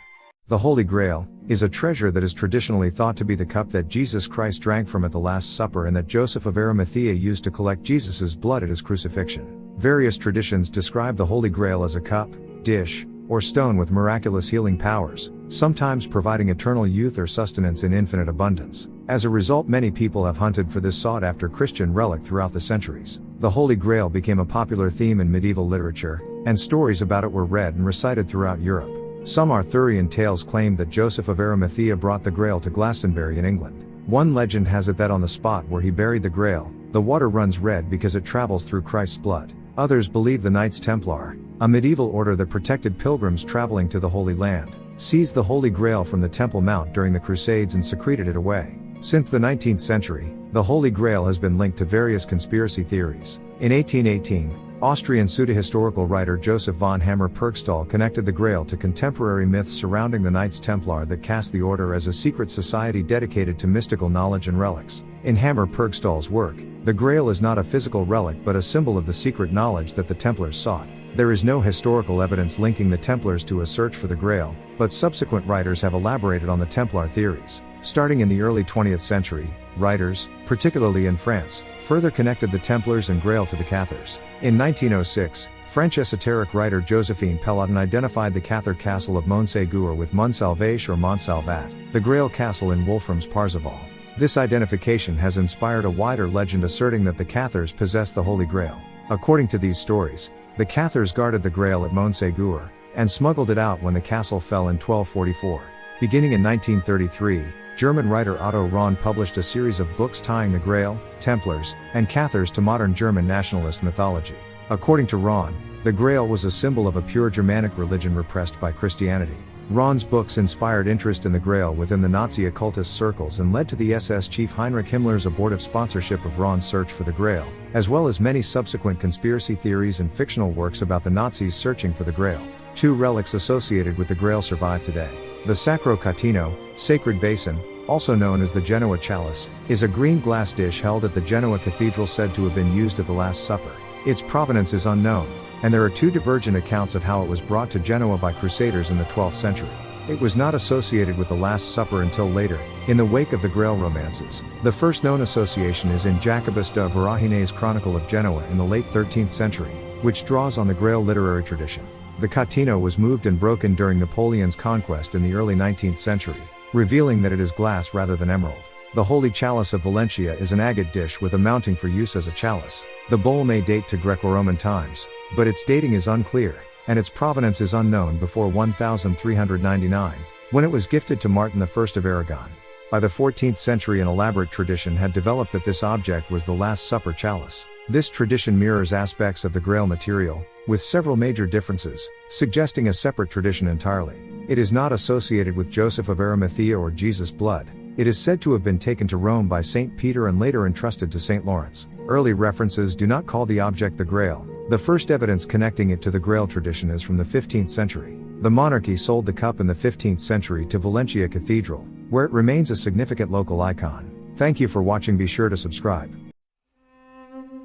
Speaker 1: The Holy Grail is a treasure that is traditionally thought to be the cup that Jesus Christ drank from at the Last Supper and that Joseph of Arimathea used to collect Jesus' blood at his crucifixion. Various traditions describe the Holy Grail as a cup, dish, or stone with miraculous healing powers, sometimes providing eternal youth or sustenance in infinite abundance. As a result, many people have hunted for this sought-after Christian relic throughout the centuries. The Holy Grail became a popular theme in medieval literature, and stories about it were read and recited throughout Europe. Some Arthurian tales claim that Joseph of Arimathea brought the Grail to Glastonbury in England. One legend has it that on the spot where he buried the Grail, the water runs red because it travels through Christ's blood. Others believe the Knights Templar, a medieval order that protected pilgrims traveling to the Holy Land, seized the Holy Grail from the Temple Mount during the Crusades and secreted it away. Since the 19th century, the Holy Grail has been linked to various conspiracy theories. In 1818, Austrian pseudo-historical writer Joseph von Hammer-Purgstall connected the Grail to contemporary myths surrounding the Knights Templar that cast the order as a secret society dedicated to mystical knowledge and relics. In Hammer-Purgstall's work, the Grail is not a physical relic but a symbol of the secret knowledge that the Templars sought. There is no historical evidence linking the Templars to a search for the Grail, but subsequent writers have elaborated on the Templar theories. Starting in the early 20th century, writers, particularly in France, further connected the Templars and Grail to the Cathars. In 1906, French esoteric writer Josephine Peloton identified the Cathar castle of Montségur with Montsalvage or Montsalvat, the Grail castle in Wolfram's Parzival. This identification has inspired a wider legend asserting that the Cathars possess the Holy Grail. According to these stories, the Cathars guarded the Grail at Montségur, and smuggled it out when the castle fell in 1244. Beginning in 1933, German writer Otto Rahn published a series of books tying the Grail, Templars, and Cathars to modern German nationalist mythology. According to Rahn, the Grail was a symbol of a pure Germanic religion repressed by Christianity. Rahn's books inspired interest in the Grail within the Nazi occultist circles and led to the SS chief Heinrich Himmler's abortive sponsorship of Rahn's search for the Grail, as well as many subsequent conspiracy theories and fictional works about the Nazis searching for the Grail. Two relics associated with the Grail survive today. The Sacro Catino, sacred basin, also known as the Genoa chalice, is a green glass dish held at the Genoa Cathedral said to have been used at the Last Supper. Its provenance is unknown, and there are two divergent accounts of how it was brought to Genoa by Crusaders in the 12th century. It was not associated with the Last Supper until later, in the wake of the Grail romances. The first known association is in Jacobus de Varahine's Chronicle of Genoa in the late 13th century, which draws on the Grail literary tradition. The Catino was moved and broken during Napoleon's conquest in the early 19th century, revealing that it is glass rather than emerald. The Holy Chalice of Valentia is an agate dish with a mounting for use as a chalice. The bowl may date to Greco-Roman times, but its dating is unclear, and its provenance is unknown before 1399, when it was gifted to Martin I of Aragon. By the 14th century an elaborate tradition had developed that this object was the Last Supper chalice. This tradition mirrors aspects of the Grail material, with several major differences, suggesting a separate tradition entirely. It is not associated with Joseph of Arimathea or Jesus' blood. It is said to have been taken to Rome by St. Peter and later entrusted to St. Lawrence. Early references do not call the object the Grail. The first evidence connecting it to the Grail tradition is from the 15th century. The monarchy sold the cup in the 15th century to Valencia Cathedral, where it remains a significant local icon. Thank you for watching. Be sure to subscribe.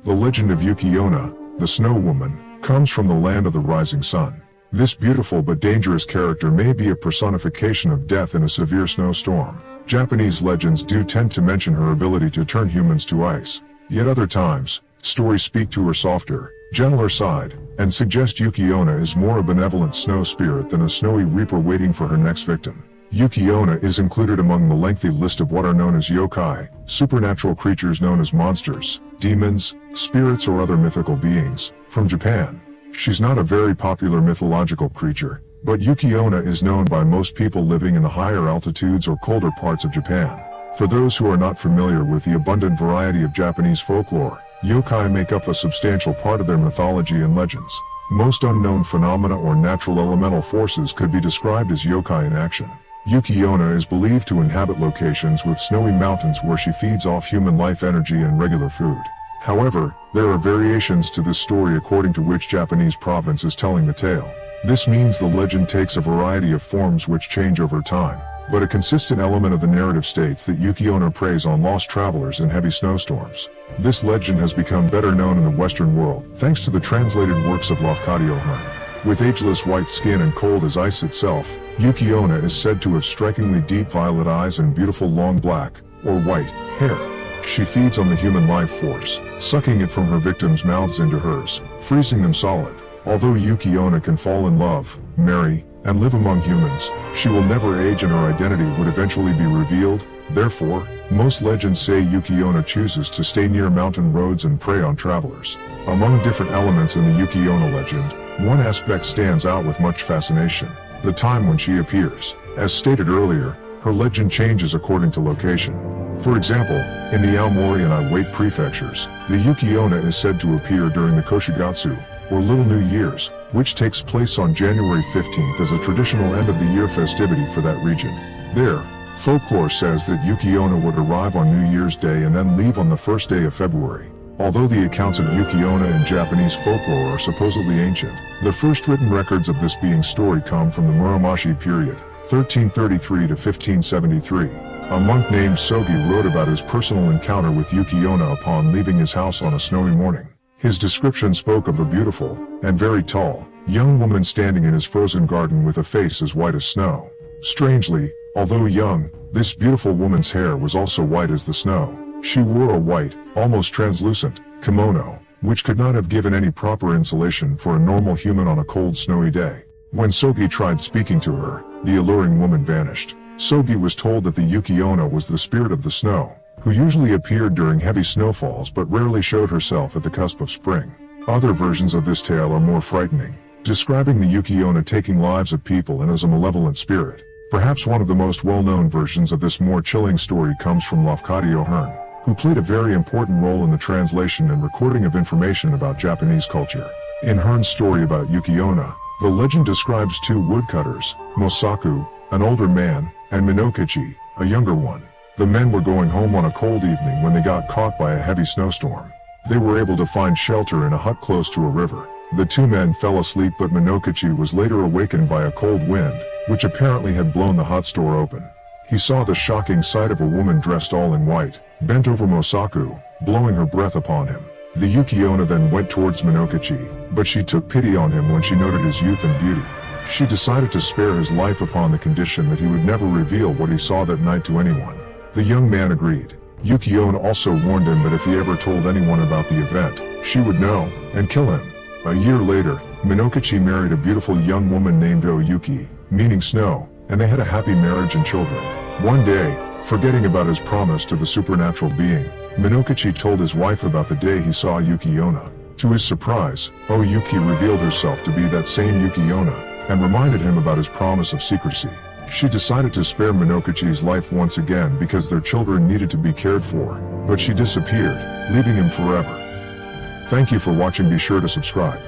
Speaker 2: The legend of Yukiona, the Snow Woman, comes from the land of the rising sun. This beautiful but dangerous character may be a personification of death in a severe snowstorm. Japanese legends do tend to mention her ability to turn humans to ice. Yet other times, stories speak to her softer, gentler side, and suggest Yukiona is more a benevolent snow spirit than a snowy reaper waiting for her next victim. Yukiona is included among the lengthy list of what are known as yokai, supernatural creatures known as monsters, demons, spirits or other mythical beings, from Japan. She's not a very popular mythological creature, but Yukiona is known by most people living in the higher altitudes or colder parts of Japan. For those who are not familiar with the abundant variety of Japanese folklore, yokai make up a substantial part of their mythology and legends. Most unknown phenomena or natural elemental forces could be described as yokai in action. Yukiona is believed to inhabit locations with snowy mountains where she feeds off human life energy and regular food. However, there are variations to this story according to which Japanese province is telling the tale. This means the legend takes a variety of forms which change over time, but a consistent element of the narrative states that Yukiona preys on lost travelers in heavy snowstorms. This legend has become better known in the Western world thanks to the translated works of Lafcadio Hearn. With ageless white skin and cold as ice itself, Yukiona is said to have strikingly deep violet eyes and beautiful long black, or white, hair. She feeds on the human life force, sucking it from her victims' mouths into hers, freezing them solid. Although Yukiona can fall in love, marry, and live among humans, she will never age and her identity would eventually be revealed. Therefore, most legends say Yukiona chooses to stay near mountain roads and prey on travelers. Among different elements in the Yukiona legend, one aspect stands out with much fascination: the time when she appears. As stated earlier, her legend changes according to location. For example, in the Aomori and Iwate prefectures, the Yukiona is said to appear during the Koshigatsu, or Little New Year's, which takes place on January 15th as a traditional end-of-the-year festivity for that region. There, folklore says that Yukiona would arrive on New Year's Day and then leave on the first day of February. Although the accounts of Yukiona in Japanese folklore are supposedly ancient, the first written records of this being story come from the Muromachi period, 1333 to 1573. A monk named Sogi wrote about his personal encounter with Yukiona upon leaving his house on a snowy morning. His description spoke of a beautiful, and very tall, young woman standing in his frozen garden with a face as white as snow. Strangely, although young, this beautiful woman's hair was also white as the snow. She wore a white, almost translucent, kimono, which could not have given any proper insulation for a normal human on a cold snowy day. When Sogi tried speaking to her, the alluring woman vanished. Sogi was told that the Yukiona was the spirit of the snow, who usually appeared during heavy snowfalls but rarely showed herself at the cusp of spring. Other versions of this tale are more frightening, describing the Yukiona taking lives of people and as a malevolent spirit. Perhaps one of the most well-known versions of this more chilling story comes from Lafcadio Hearn, who played a very important role in the translation and recording of information about Japanese culture. In Hearn's story about Yukiona, the legend describes two woodcutters, Mosaku, an older man, and Minokichi, a younger one. The men were going home on a cold evening when they got caught by a heavy snowstorm. They were able to find shelter in a hut close to a river. The two men fell asleep, but Minokichi was later awakened by a cold wind, which apparently had blown the hut door open. He saw the shocking sight of a woman dressed all in white, bent over Mosaku, blowing her breath upon him. The Yukiona then went towards Minokichi, but she took pity on him when she noted his youth and beauty. She decided to spare his life upon the condition that he would never reveal what he saw that night to anyone. The young man agreed. Yukiona also warned him that if he ever told anyone about the event, she would know, and kill him. A year later, Minokichi married a beautiful young woman named Oyuki, meaning snow, and they had a happy marriage and children. One day, forgetting about his promise to the supernatural being, Minokichi told his wife about the day he saw Yukiona. To his surprise, Oyuki revealed herself to be that same Yukiona, and reminded him about his promise of secrecy. She decided to spare Minokichi's life once again because their children needed to be cared for, but she disappeared, leaving him forever. Thank you for watching. Be sure to subscribe.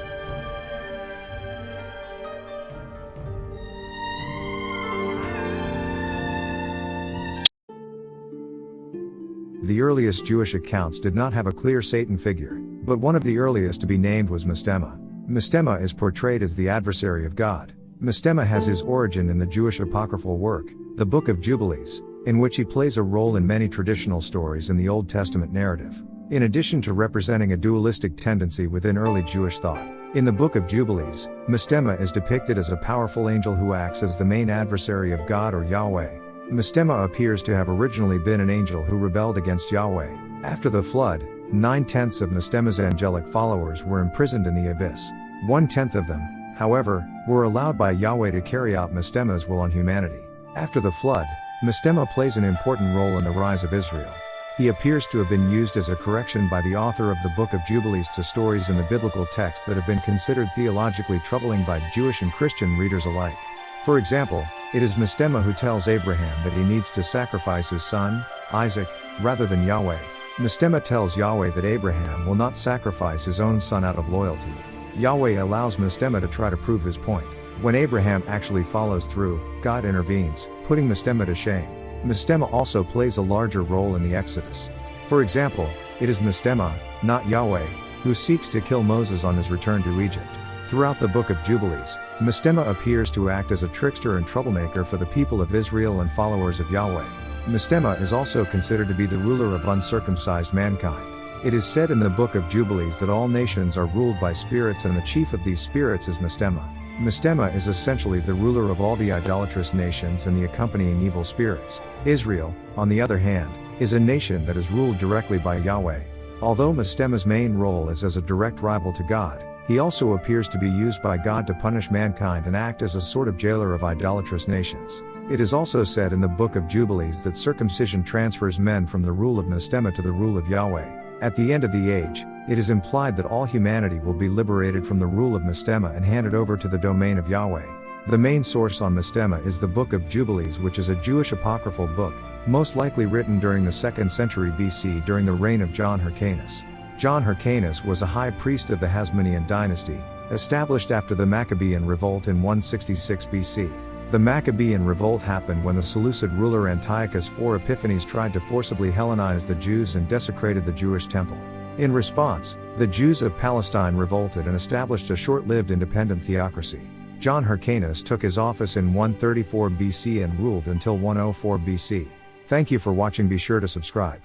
Speaker 1: The earliest Jewish accounts did not have a clear Satan figure, but one of the earliest to be named was Mistema. Mistema is portrayed as the adversary of God. Mistema has his origin in the Jewish apocryphal work, the Book of Jubilees, in which he plays a role in many traditional stories in the Old Testament narrative. In addition to representing a dualistic tendency within early Jewish thought, In the Book of Jubilees, Mastema is depicted as a powerful angel who acts as the main adversary of God or Yahweh. Mastema appears to have originally been an angel who rebelled against Yahweh. After the flood, 9/10 of Mastema's angelic followers were imprisoned in the abyss. 1/10 of them, however, were allowed by Yahweh to carry out Mastema's will on humanity. After the flood, Mastema plays an important role in the rise of Israel. He appears to have been used as a correction by the author of the Book of Jubilees to stories in the biblical text that have been considered theologically troubling by Jewish and Christian readers alike. For example, it is Mastema who tells Abraham that he needs to sacrifice his son, Isaac, rather than Yahweh. Mastema tells Yahweh that Abraham will not sacrifice his own son out of loyalty. Yahweh allows Mastema to try to prove his point. When Abraham actually follows through, God intervenes, putting Mastema to shame. Mastema also plays a larger role in the Exodus. For example, it is Mastema, not Yahweh, who seeks to kill Moses on his return to Egypt. Throughout the Book of Jubilees, Mastema appears to act as a trickster and troublemaker for the people of Israel and followers of Yahweh. Mastema is also considered to be the ruler of uncircumcised mankind. It is said in the Book of Jubilees that all nations are ruled by spirits and the chief of these spirits is Mastema. Mastema is essentially the ruler of all the idolatrous nations and the accompanying evil spirits. Israel, on the other hand, is a nation that is ruled directly by Yahweh. Although Mastema's main role is as a direct rival to God, he also appears to be used by God to punish mankind and act as a sort of jailer of idolatrous nations. It is also said in the Book of Jubilees that circumcision transfers men from the rule of Mastema to the rule of Yahweh. At the end of the age, it is implied that all humanity will be liberated from the rule of Mastema and handed over to the domain of Yahweh. The main source on Mastema is the Book of Jubilees, which is a Jewish apocryphal book, most likely written during the 2nd century BC during the reign of John Hyrcanus. John Hyrcanus was a high priest of the Hasmonean dynasty, established after the Maccabean revolt in 166 BC. The Maccabean revolt happened when the Seleucid ruler Antiochus IV Epiphanes tried to forcibly Hellenize the Jews and desecrated the Jewish temple. In response, the Jews of Palestine revolted and established a short-lived independent theocracy. John Hyrcanus took his office in 134 BC and ruled until 104 BC. Thank you for watching. Be sure to subscribe.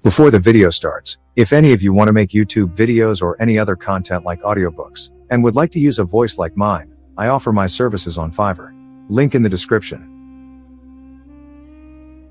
Speaker 1: Before the video starts, if any of you want to make YouTube videos or any other content like audiobooks, and would like to use a voice like mine, I offer my services on Fiverr. Link in the description.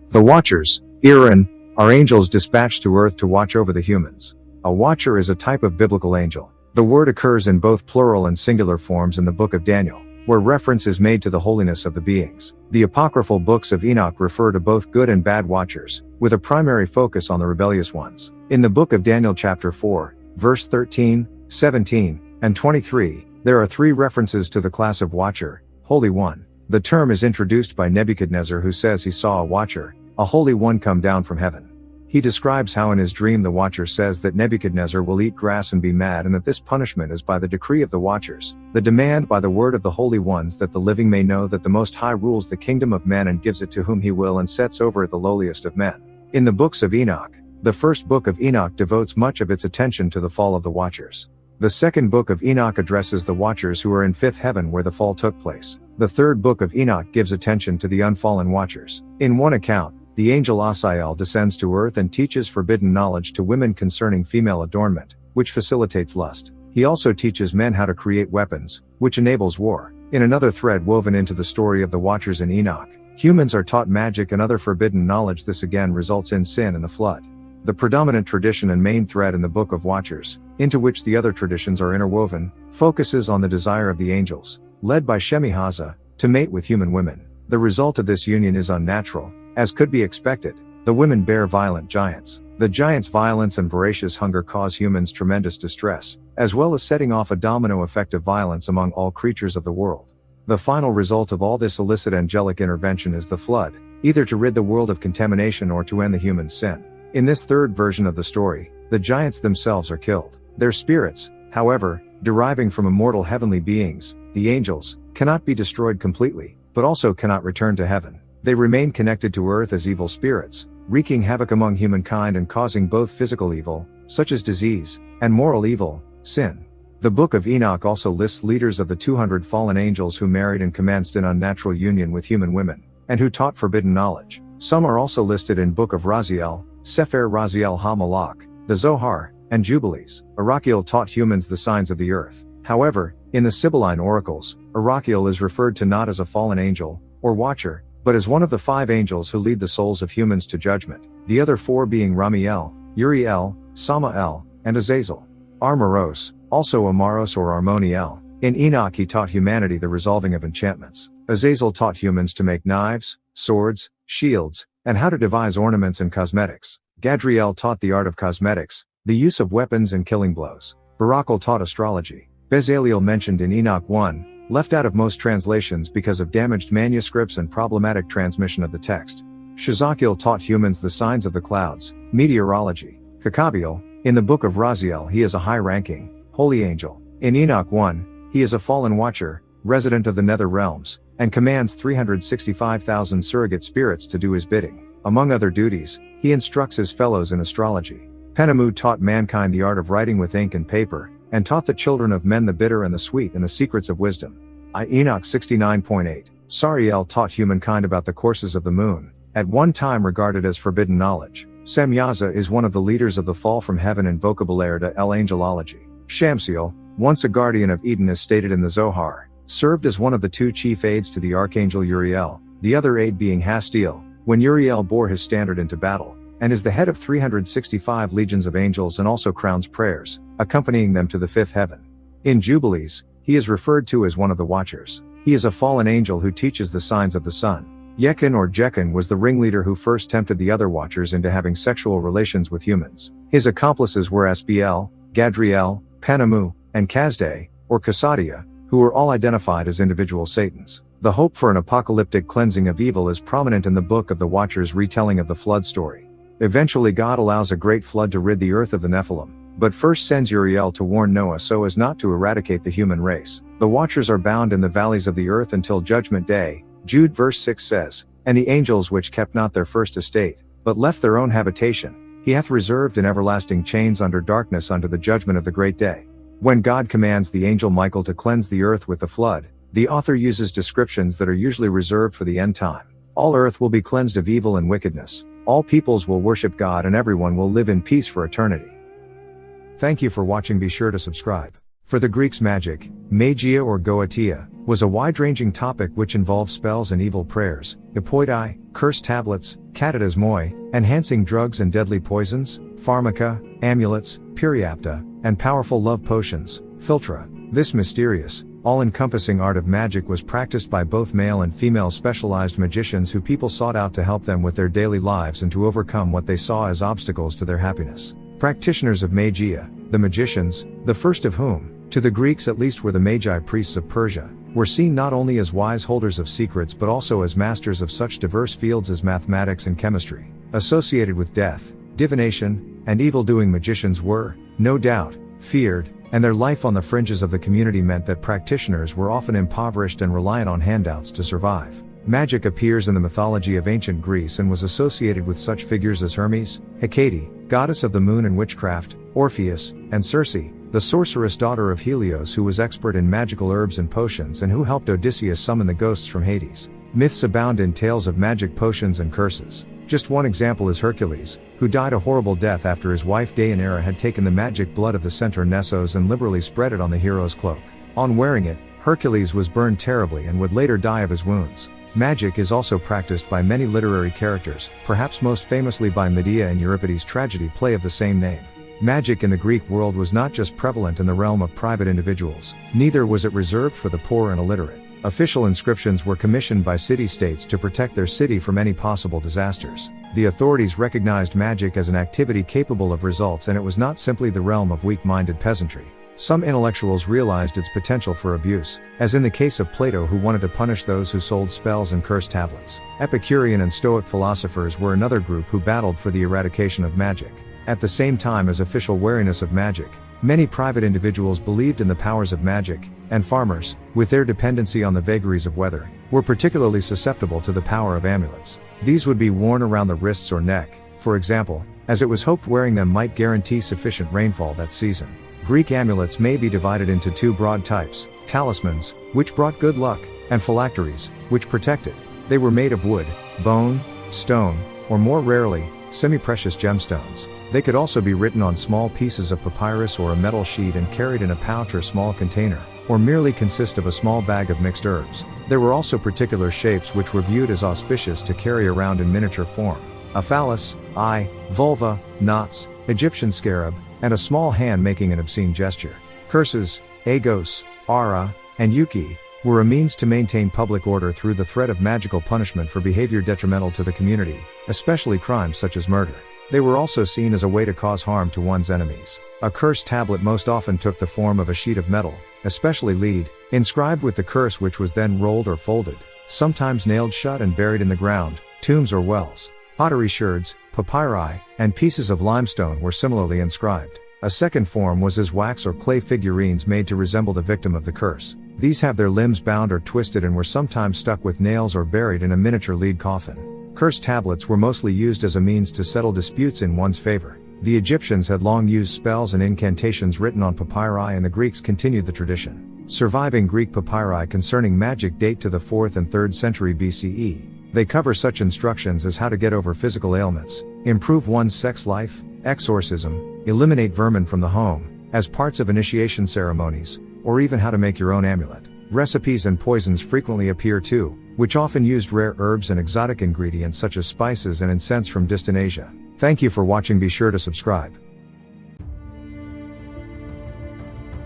Speaker 1: The Watchers, Iran, are angels dispatched to Earth to watch over the humans. A Watcher is a type of biblical angel. The word occurs in both plural and singular forms in the Book of Daniel, where reference is made to the holiness of the beings. The apocryphal books of Enoch refer to both good and bad watchers, with a primary focus on the rebellious ones. In the Book of Daniel chapter 4, verse 13, 17, and 23, there are 3 references to the class of Watcher, Holy One. The term is introduced by Nebuchadnezzar, who says he saw a Watcher, a Holy One, come down from heaven. He describes how in his dream the Watcher says that Nebuchadnezzar will eat grass and be mad, and that this punishment is by the decree of the Watchers, the demand by the word of the Holy Ones, that the living may know that the Most High rules the kingdom of men and gives it to whom he will and sets over it the lowliest of men. In the books of Enoch, the first book of Enoch devotes much of its attention to the fall of the Watchers. The second book of Enoch addresses the Watchers who are in 5th heaven where the fall took place. The third book of Enoch gives attention to the unfallen Watchers. In one account, the angel Asael descends to earth and teaches forbidden knowledge to women concerning female adornment, which facilitates lust. He also teaches men how to create weapons, which enables war. In another thread woven into the story of the Watchers in Enoch, humans are taught magic and other forbidden knowledge. This again results in sin and the flood. The predominant tradition and main thread in the Book of Watchers, into which the other traditions are interwoven, focuses on the desire of the angels, led by Shemi-Haza, to mate with human women. The result of this union is unnatural, as could be expected. The women bear violent giants. The giants' violence and voracious hunger cause humans tremendous distress, as well as setting off a domino effect of violence among all creatures of the world. The final result of all this illicit angelic intervention is the flood, either to rid the world of contamination or to end the human sin. In this third version of the story, the giants themselves are killed. Their spirits, however, deriving from immortal heavenly beings, the angels, cannot be destroyed completely, but also cannot return to heaven. They remain connected to earth as evil spirits, wreaking havoc among humankind and causing both physical evil, such as disease, and moral evil, sin. The Book of Enoch also lists leaders of the 200 fallen angels who married and commenced an unnatural union with human women, and who taught forbidden knowledge. Some are also listed in Book of Raziel, Sefer Raziel HaMalak, the Zohar, and Jubilees. Arakiel taught humans the signs of the earth. However, in the Sibylline oracles, Arakiel is referred to not as a fallen angel, or watcher, but as one of the 5 angels who lead the souls of humans to judgment, the other 4 being Ramiel, Uriel, Samael, and Azazel. Armoros, also Amaros or Armoniel. In Enoch he taught humanity the resolving of enchantments. Azazel taught humans to make knives, swords, shields, and how to devise ornaments and cosmetics. Gadriel taught the art of cosmetics, the use of weapons and killing blows. Barachel taught astrology. Bezaliel mentioned in Enoch 1, left out of most translations because of damaged manuscripts and problematic transmission of the text. Shazakiel taught humans the signs of the clouds, meteorology. Kakabiel, in the Book of Raziel he is a high-ranking, holy angel. In Enoch 1, he is a fallen watcher, resident of the nether realms, and commands 365,000 surrogate spirits to do his bidding. Among other duties, he instructs his fellows in astrology. Penamu taught mankind the art of writing with ink and paper, and taught the children of men the bitter and the sweet and the secrets of wisdom. Enoch 69.8. Sariel taught humankind about the courses of the moon, at one time regarded as forbidden knowledge. Semyaza is one of the leaders of the fall from heaven in vocabulaire de angelology. Shamsiel, once a guardian of Eden as stated in the Zohar, served as one of the 2 chief aides to the archangel Uriel, the other aide being Hastiel, when Uriel bore his standard into battle, and is the head of 365 legions of angels and also crowns prayers, accompanying them to the 5th heaven. In Jubilees, he is referred to as one of the Watchers. He is a fallen angel who teaches the signs of the sun. Yekin or Jekon was the ringleader who first tempted the other Watchers into having sexual relations with humans. His accomplices were Asbiel, Gadriel, Penamu, and Kazde, or Kasadia, who were all identified as individual Satans. The hope for an apocalyptic cleansing of evil is prominent in the Book of the Watchers' retelling of the flood story. Eventually God allows a great flood to rid the earth of the Nephilim, but first sends Uriel to warn Noah so as not to eradicate the human race. The Watchers are bound in the valleys of the earth until Judgment Day. Jude verse 6 says, "And the angels which kept not their first estate, but left their own habitation, he hath reserved in everlasting chains under darkness unto the judgment of the great day." When God commands the angel Michael to cleanse the earth with the flood, the author uses descriptions that are usually reserved for the end time. All earth will be cleansed of evil and wickedness. All peoples will worship God and everyone will live in peace for eternity. Thank you for watching. Be sure to subscribe. For the Greeks, magic, magia or goetia, was a wide-ranging topic which involved spells and evil prayers, epoidai, curse tablets, katadasmoi, enhancing drugs and deadly poisons, pharmaca, amulets, periapta, and powerful love potions, philtra. This mysterious, all-encompassing art of magic was practiced by both male and female specialized magicians who people sought out to help them with their daily lives and to overcome what they saw as obstacles to their happiness. Practitioners of magia, the magicians, the first of whom, to the Greeks at least were the Magi priests of Persia, were seen not only as wise holders of secrets but also as masters of such diverse fields as mathematics and chemistry. Associated with death, divination, and evil-doing magicians were, no doubt, feared, and their life on the fringes of the community meant that practitioners were often impoverished and reliant on handouts to survive. Magic appears in the mythology of ancient Greece and was associated with such figures as Hermes, Hecate, goddess of the moon and witchcraft, Orpheus, and Circe, the sorceress daughter of Helios who was expert in magical herbs and potions and who helped Odysseus summon the ghosts from Hades. Myths abound in tales of magic potions and curses. Just one example is Hercules, who died a horrible death after his wife Deianira had taken the magic blood of the centaur Nessos and liberally spread it on the hero's cloak. On wearing it, Hercules was burned terribly and would later die of his wounds. Magic is also practiced by many literary characters, perhaps most famously by Medea in Euripides' tragedy play of the same name. Magic in the Greek world was not just prevalent in the realm of private individuals, neither was it reserved for the poor and illiterate. Official inscriptions were commissioned by city-states to protect their city from any possible disasters. The authorities recognized magic as an activity capable of results, and it was not simply the realm of weak-minded peasantry. Some intellectuals realized its potential for abuse, as in the case of Plato, who wanted to punish those who sold spells and curse tablets. Epicurean and Stoic philosophers were another group who battled for the eradication of magic. At the same time as official wariness of magic, many private individuals believed in the powers of magic, and farmers, with their dependency on the vagaries of weather, were particularly susceptible to the power of amulets. These would be worn around the wrists or neck, for example, as it was hoped wearing them might guarantee sufficient rainfall that season. Greek amulets may be divided into 2 broad types: talismans, which brought good luck, and phylacteries, which protected. They were made of wood, bone, stone, or more rarely, semi-precious gemstones. They could also be written on small pieces of papyrus or a metal sheet and carried in a pouch or small container, or merely consist of a small bag of mixed herbs. There were also particular shapes which were viewed as auspicious to carry around in miniature form. A phallus, eye, vulva, knots, Egyptian scarab, and a small hand making an obscene gesture. Curses, agos, ara, and yuki, were a means to maintain public order through the threat of magical punishment for behavior detrimental to the community, especially crimes such as murder. They were also seen as a way to cause harm to one's enemies. A curse tablet most often took the form of a sheet of metal, especially lead, inscribed with the curse, which was then rolled or folded, sometimes nailed shut and buried in the ground, tombs or wells. Pottery sherds, papyri, and pieces of limestone were similarly inscribed. A second form was as wax or clay figurines made to resemble the victim of the curse. These have their limbs bound or twisted and were sometimes stuck with nails or buried in a miniature lead coffin. Curse tablets were mostly used as a means to settle disputes in one's favor. The Egyptians had long used spells and incantations written on papyri, and the Greeks continued the tradition. Surviving Greek papyri concerning magic date to the 4th and 3rd century BCE. They cover such instructions as how to get over physical ailments, improve one's sex life, exorcism, eliminate vermin from the home, as parts of initiation ceremonies, or even how to make your own amulet. Recipes and poisons frequently appear too, which often used rare herbs and exotic ingredients such as spices and incense from distant Asia. Thank you for watching. Be sure to subscribe.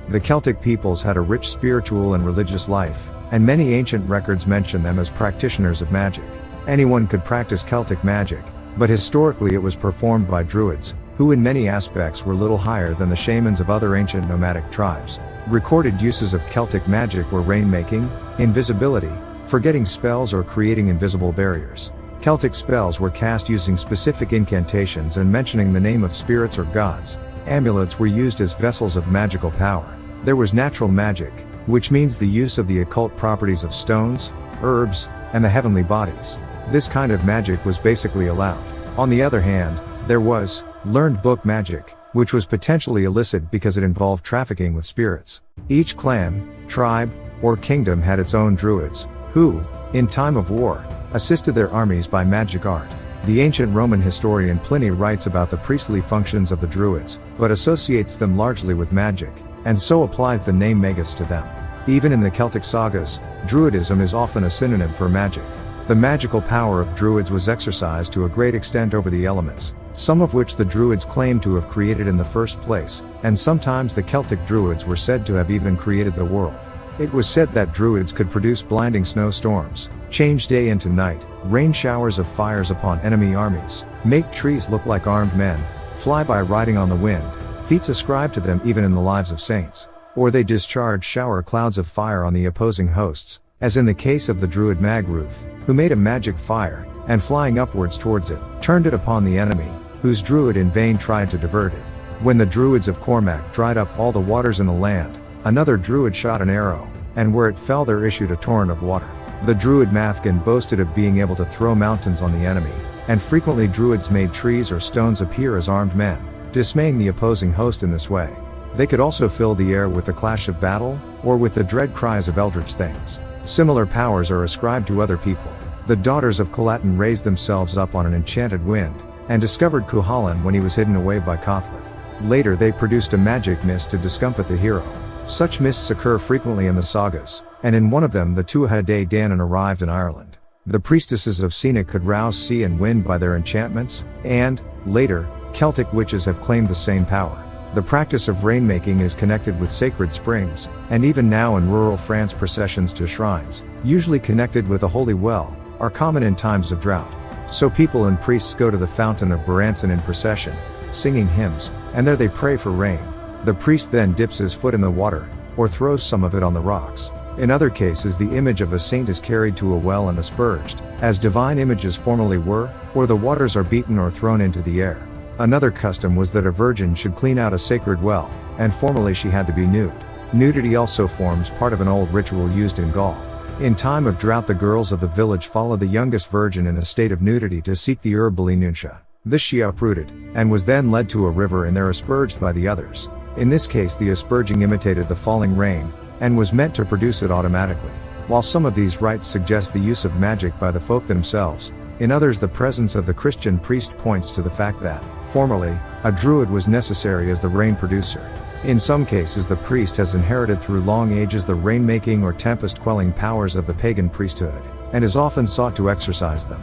Speaker 1: The Celtic peoples had a rich spiritual and religious life, and many ancient records mention them as practitioners of magic. Anyone could practice Celtic magic, but historically it was performed by Druids, who in many aspects were little higher than the shamans of other ancient nomadic tribes. Recorded uses of Celtic magic were rainmaking, invisibility, forgetting spells, or creating invisible barriers. Celtic spells were cast using specific incantations and mentioning the name of spirits or gods. Amulets were used as vessels of magical power. There was natural magic, which means the use of the occult properties of stones, herbs, and the heavenly bodies. This kind of magic was basically allowed. On the other hand, there was learned book magic, which was potentially illicit because it involved trafficking with spirits. Each clan, tribe, or kingdom had its own druids, who, in time of war, assisted their armies by magic art. The ancient Roman historian Pliny writes about the priestly functions of the Druids, but associates them largely with magic, and so applies the name magus to them. Even in the Celtic sagas, Druidism is often a synonym for magic. The magical power of Druids was exercised to a great extent over the elements, some of which the Druids claimed to have created in the first place, and sometimes the Celtic Druids were said to have even created the world. It was said that Druids could produce blinding snowstorms, change day into night, rain showers of fires upon enemy armies, make trees look like armed men, fly by riding on the wind, feats ascribed to them even in the lives of saints. Or they discharged shower clouds of fire on the opposing hosts, as in the case of the Druid Magruth, who made a magic fire, and flying upwards towards it, turned it upon the enemy, whose Druid in vain tried to divert it. When the Druids of Cormac dried up all the waters in the land, another Druid shot an arrow, and where it fell there issued a torrent of water. The Druid Mathkin boasted of being able to throw mountains on the enemy, and frequently Druids made trees or stones appear as armed men, dismaying the opposing host in this way. They could also fill the air with the clash of battle, or with the dread cries of eldritch things. Similar powers are ascribed to other people. The daughters of Calatin raised themselves up on an enchanted wind, and discovered Cuchulainn when he was hidden away by Cothlith. Later they produced a magic mist to discomfit the hero. Such mists occur frequently in the sagas, and in one of them the Tuatha Dé Danann arrived in Ireland. The priestesses of Cena could rouse sea and wind by their enchantments, and, later, Celtic witches have claimed the same power. The practice of rainmaking is connected with sacred springs, and even now in rural France processions to shrines, usually connected with a holy well, are common in times of drought. So people and priests go to the fountain of Baranton in procession, singing hymns, and there they pray for rain. The priest then dips his foot in the water, or throws some of it on the rocks. In other cases the image of a saint is carried to a well and asperged, as divine images formerly were, or the waters are beaten or thrown into the air. Another custom was that a virgin should clean out a sacred well, and formerly she had to be nude. Nudity also forms part of an old ritual used in Gaul. In time of drought the girls of the village followed the youngest virgin in a state of nudity to seek the herb Belinuncia. This she uprooted, and was then led to a river and there asperged by the others. In this case the asperging imitated the falling rain, and was meant to produce it automatically. While some of these rites suggest the use of magic by the folk themselves, In others, the presence of the Christian priest points to the fact that, formerly, a druid was necessary as the rain producer. In some cases, the priest has inherited through long ages the rain-making or tempest-quelling powers of the pagan priesthood, and is often sought to exercise them.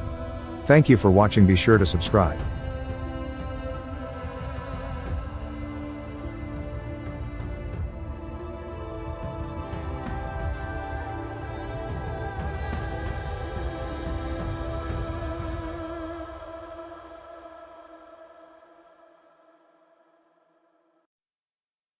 Speaker 1: Thank you for watching. Be sure to subscribe.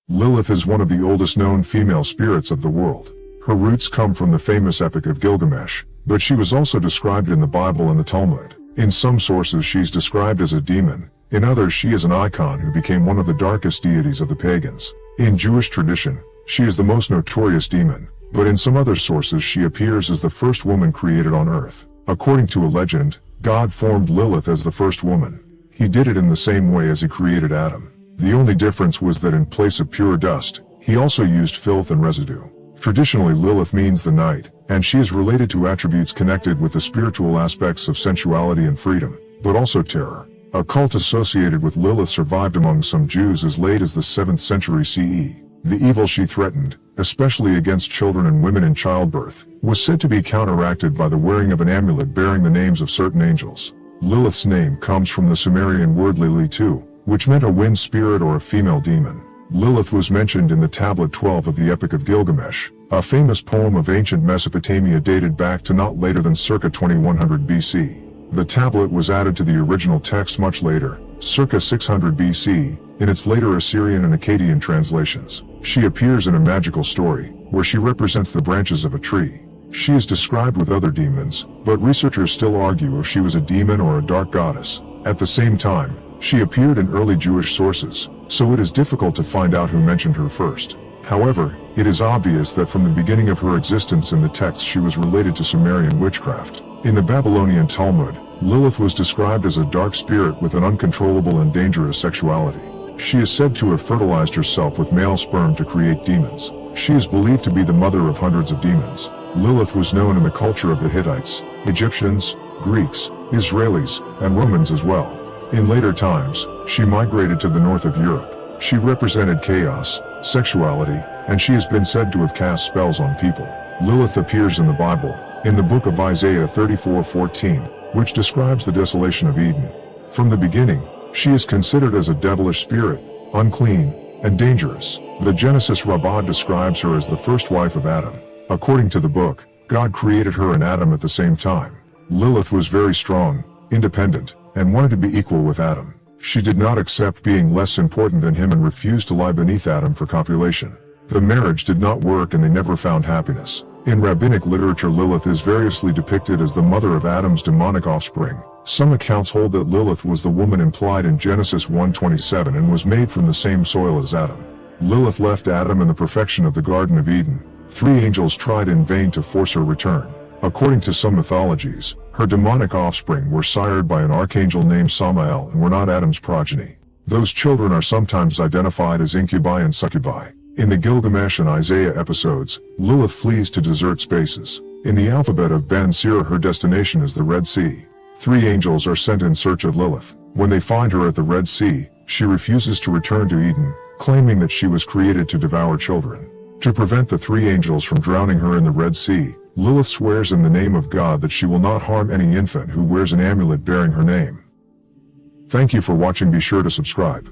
Speaker 2: Lilith is one of the oldest known female spirits of the world. Her roots come from the famous Epic of Gilgamesh, but she was also described in the Bible and the Talmud. In some sources she's described as a demon, in others she is an icon who became one of the darkest deities of the pagans. In Jewish tradition, she is the most notorious demon, but in some other sources she appears as the first woman created on earth. According to a legend, God formed Lilith as the first woman. He did it in the same way as he created Adam. The only difference was that in place of pure dust, he also used filth and residue. Traditionally, Lilith means the night, and she is related to attributes connected with the spiritual aspects of sensuality and freedom, but also terror. A cult associated with Lilith survived among some Jews as late as the 7th century CE. The evil she threatened, especially against children and women in childbirth, was said to be counteracted by the wearing of an amulet bearing the names of certain angels. Lilith's name comes from the Sumerian word Lili-tu, which meant a wind spirit or a female demon. Lilith was mentioned in the Tablet 12 of the Epic of Gilgamesh, a famous poem of ancient Mesopotamia dated back to not later than circa 2100 BC. The tablet was added to the original text much later, circa 600 BC, in its later Assyrian and Akkadian translations. She appears in a magical story, where she represents the branches of a tree. She is described with other demons, but researchers still argue if she was a demon or a dark goddess. At the same time, she appeared in early Jewish sources, so it is difficult to find out who mentioned her first. However, it is obvious that from the beginning of her existence in the text she was related to Sumerian witchcraft. In the Babylonian Talmud, Lilith was described as a dark spirit with an uncontrollable and dangerous sexuality. She is said to have fertilized herself with male sperm to create demons. She is believed to be the mother of hundreds of demons. Lilith was known in the culture of the Hittites, Egyptians, Greeks, Israelis, and Romans as well. In later times, she migrated to the north of Europe. She represented chaos, sexuality, and she has been said to have cast spells on people. Lilith appears in the Bible, in the book of Isaiah 34:14, which describes the desolation of Eden. From the beginning, she is considered as a devilish spirit, unclean, and dangerous. The Genesis Rabbah describes her as the first wife of Adam. According to the book, God created her and Adam at the same time. Lilith was very strong, independent, and wanted to be equal with Adam. She did not accept being less important than him and refused to lie beneath Adam for copulation. The marriage did not work and they never found happiness. In rabbinic literature, Lilith is variously depicted as the mother of Adam's demonic offspring. Some accounts hold that Lilith was the woman implied in Genesis 1:27 and was made from the same soil as Adam. Lilith left Adam in the perfection of the Garden of Eden. 3 angels tried in vain to force her return. According to some mythologies, her demonic offspring were sired by an archangel named Samael and were not Adam's progeny. Those children are sometimes identified as incubi and succubi. In the Gilgamesh and Isaiah episodes, Lilith flees to desert spaces. In the alphabet of Ben Sira, her destination is the Red Sea. 3 angels are sent in search of Lilith. When they find her at the Red Sea, she refuses to return to Eden, claiming that she was created to devour children. To prevent the 3 angels from drowning her in the Red Sea, Lilith swears in the name of God that she will not harm any infant who wears an amulet bearing her name. Thank you for watching. Be sure to subscribe.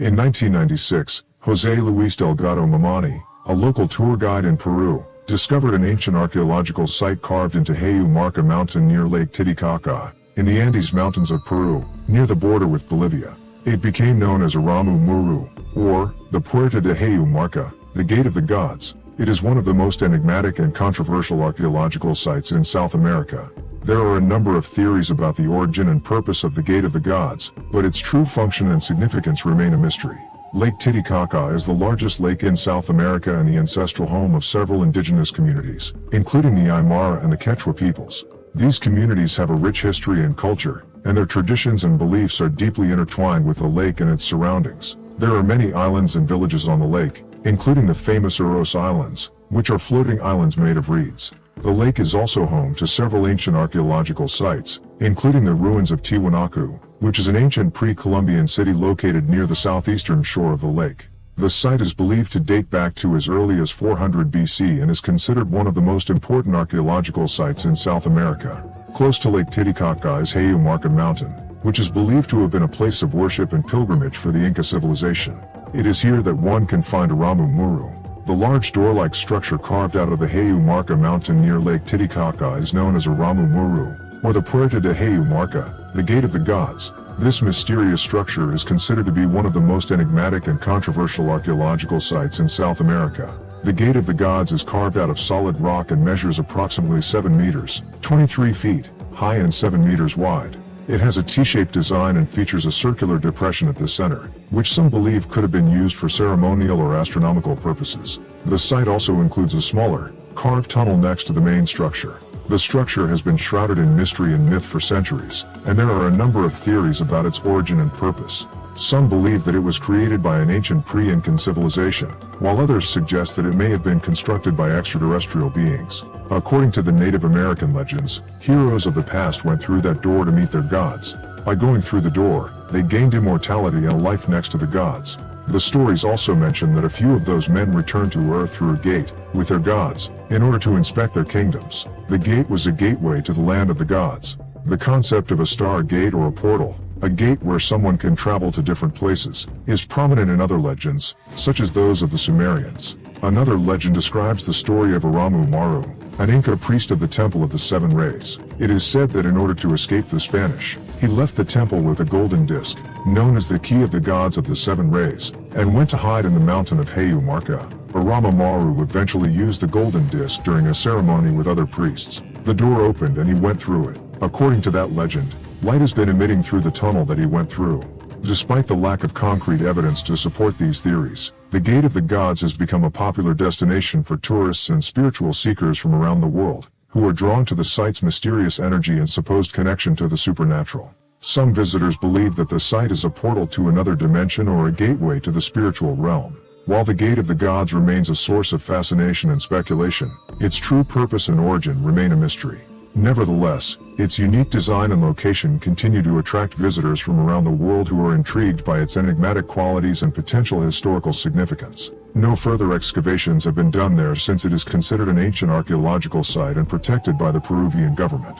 Speaker 2: In 1996, José Luis Delgado Mamani, a local tour guide in Peru, discovered an ancient archaeological site carved into Homunculus mountain near Lake Titicaca, in the Andes Mountains of Peru, near the border with Bolivia. It became known as Aramu Muru, or the Puerta de Homunculus, the Gate of the Gods. It is one of the most enigmatic and controversial archaeological sites in South America. There are a number of theories about the origin and purpose of the Gate of the Gods, but its true function and significance remain a mystery. Lake Titicaca is the largest lake in South America and the ancestral home of several indigenous communities, including the Aymara and the Quechua peoples. These communities have a rich history and culture, and their traditions and beliefs are deeply intertwined with the lake and its surroundings. There are many islands and villages on the lake, including the famous Uros Islands, which are floating islands made of reeds. The lake is also home to several ancient archaeological sites, including the ruins of Tiwanaku, which is an ancient pre-Columbian city located near the southeastern shore of the lake. The site is believed to date back to as early as 400 BC and is considered one of the most important archaeological sites in South America. Close to Lake Titicaca is Homunculus Mountain, which is believed to have been a place of worship and pilgrimage for the Inca civilization. It is here that one can find Aramu Muru. The large door-like structure carved out of the Homunculus mountain near Lake Titicaca is known as Aramu Muru, or the Puerta de Homunculus, the Gate of the Gods. This mysterious structure is considered to be one of the most enigmatic and controversial archaeological sites in South America. The Gate of the Gods is carved out of solid rock and measures approximately 7 meters, 23 feet, high and 7 meters wide. It has a T-shaped design and features a circular depression at the center, which some believe could have been used for ceremonial or astronomical purposes. The site also includes a smaller, carved tunnel next to the main structure. The structure has been shrouded in mystery and myth for centuries, and there are a number of theories about its origin and purpose. Some believe that it was created by an ancient pre-Incan civilization, while others suggest that it may have been constructed by extraterrestrial beings. According to the Native American legends, heroes of the past went through that door to meet their gods. By going through the door, they gained immortality and a life next to the gods. The stories also mention that a few of those men returned to Earth through a gate, with their gods, in order to inspect their kingdoms. The gate was a gateway to the land of the gods. The concept of a star gate or a portal, a gate where someone can travel to different places, is prominent in other legends, such as those of the Sumerians. Another legend describes the story of Aramu Maru, an Inca priest of the Temple of the Seven Rays. It is said that in order to escape the Spanish, he left the temple with a golden disc, known as the Key of the Gods of the Seven Rays, and went to hide in the mountain of Homunculus. Aramu Maru eventually used the golden disc during a ceremony with other priests. The door opened and he went through it. According to that legend, light has been emitting through the tunnel that he went through. Despite the lack of concrete evidence to support these theories, the Gate of the Gods has become a popular destination for tourists and spiritual seekers from around the world, who are drawn to the site's mysterious energy and supposed connection to the supernatural. Some visitors believe that the site is a portal to another dimension or a gateway to the spiritual realm. While the Gate of the Gods remains a source of fascination and speculation, its true purpose and origin remain a mystery. Nevertheless, its unique design and location continue to attract visitors from around the world who are intrigued by its enigmatic qualities and potential historical significance. No further excavations have been done there since it is considered an ancient archaeological site and protected by the Peruvian government.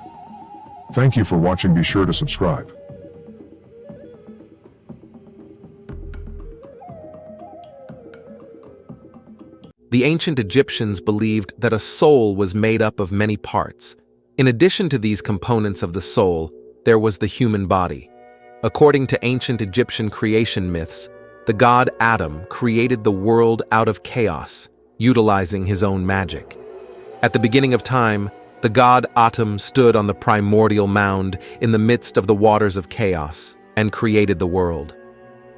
Speaker 2: Thank you for watching. Be sure to subscribe.
Speaker 3: The ancient Egyptians believed that a soul was made up of many parts. In addition to these components of the soul, there was the human body. According to ancient Egyptian creation myths, the god Adam created the world out of chaos, utilizing his own magic. At the beginning of time, the god Atum stood on the primordial mound in the midst of the waters of chaos and created the world.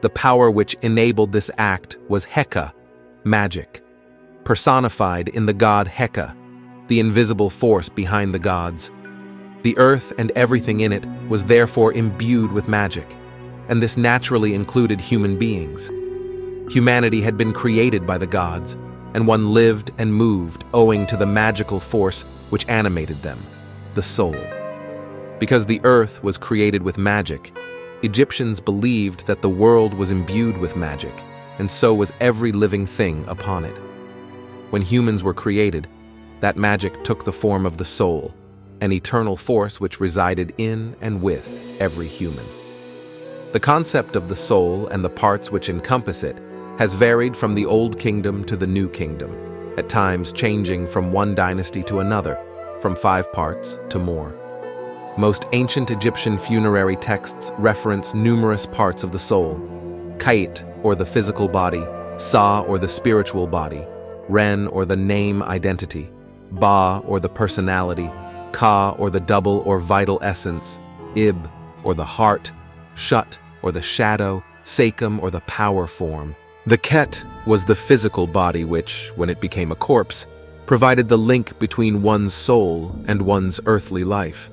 Speaker 3: The power which enabled this act was Heka, magic, personified in the god Heka, the invisible force behind the gods. The earth and everything in it was therefore imbued with magic, and this naturally included human beings. Humanity had been created by the gods, and one lived and moved owing to the magical force which animated them, the soul. Because the earth was created with magic, Egyptians believed that the world was imbued with magic, and so was every living thing upon it. When humans were created, that magic took the form of the soul, an eternal force which resided in and with every human. The concept of the soul and the parts which encompass it has varied from the Old Kingdom to the New Kingdom, at times changing from one dynasty to another, from 5 parts to more. Most ancient Egyptian funerary texts reference numerous parts of the soul: Kait, or the physical body; Sa, or the spiritual body; Ren, or the name identity; Ba, or the personality; Ka, or the double or vital essence; Ib, or the heart; Shut, or the shadow; Sakem, or the power form. The Ket was the physical body which, when it became a corpse, provided the link between one's soul and one's earthly life.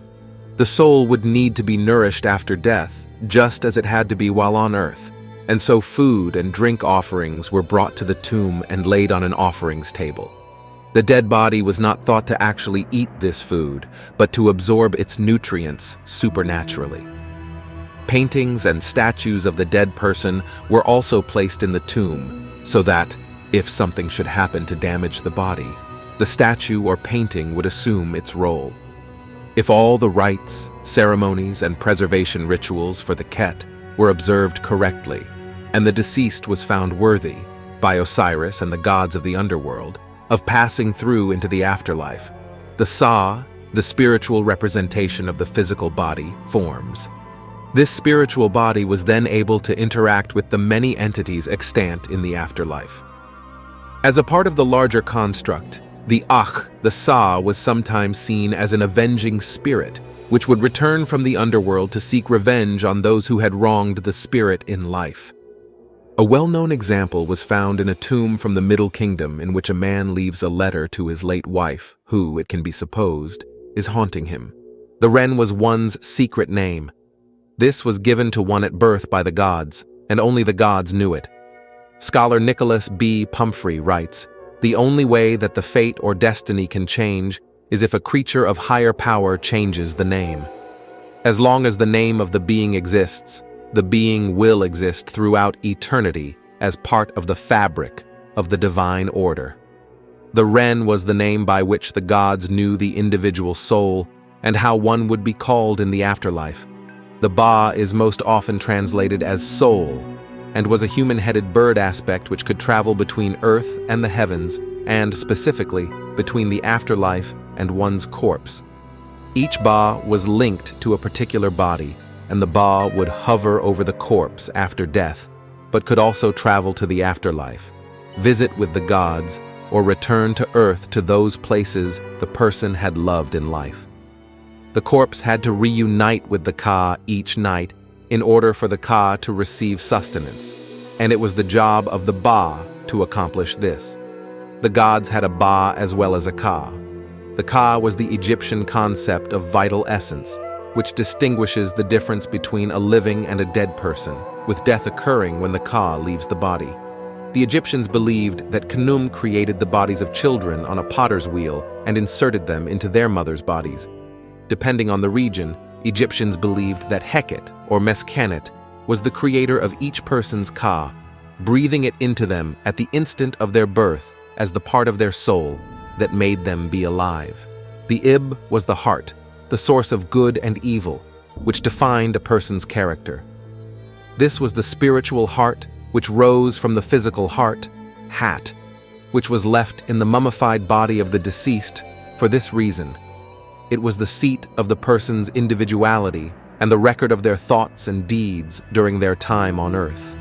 Speaker 3: The soul would need to be nourished after death, just as it had to be while on earth. and so food and drink offerings were brought to the tomb and laid on an offerings table. The dead body was not thought to actually eat this food, but to absorb its nutrients supernaturally. Paintings and statues of the dead person were also placed in the tomb, so that, if something should happen to damage the body, the statue or painting would assume its role. If all the rites, ceremonies, and preservation rituals for the Ket were observed correctly, and the deceased was found worthy, by Osiris and the gods of the underworld, of passing through into the afterlife, the Sa, the spiritual representation of the physical body, forms. This spiritual body was then able to interact with the many entities extant in the afterlife. As a part of the larger construct, the Akh, the Sa, was sometimes seen as an avenging spirit, which would return from the underworld to seek revenge on those who had wronged the spirit in life. A well-known example was found in a tomb from the Middle Kingdom in which a man leaves a letter to his late wife, who, it can be supposed, is haunting him. The Ren was one's secret name. This was given to one at birth by the gods, and only the gods knew it. Scholar Nicholas B. Pumphrey writes, "The only way that the fate or destiny can change is if a creature of higher power changes the name. As long as the name of the being exists, the being will exist throughout eternity as part of the fabric of the divine order." The Ren was the name by which the gods knew the individual soul and how one would be called in the afterlife. The Ba is most often translated as soul, and was a human-headed bird aspect which could travel between earth and the heavens, and specifically between the afterlife and one's corpse. Each Ba was linked to a particular body, and the Ba would hover over the corpse after death, but could also travel to the afterlife, visit with the gods, or return to earth to those places the person had loved in life. The corpse had to reunite with the Ka each night in order for the Ka to receive sustenance, and it was the job of the Ba to accomplish this. The gods had a Ba as well as a Ka. The Ka was the Egyptian concept of vital essence, which distinguishes the difference between a living and a dead person, with death occurring when the Ka leaves the body. The Egyptians believed that Khnum created the bodies of children on a potter's wheel and inserted them into their mothers' bodies. Depending on the region, Egyptians believed that Heket, or Meskenet, was the creator of each person's Ka, breathing it into them at the instant of their birth as the part of their soul that made them be alive. The Ib was the heart, the source of good and evil, which defined a person's character. This was the spiritual heart which rose from the physical heart, Hat, which was left in the mummified body of the deceased for this reason. It was the seat of the person's individuality and the record of their thoughts and deeds during their time on earth.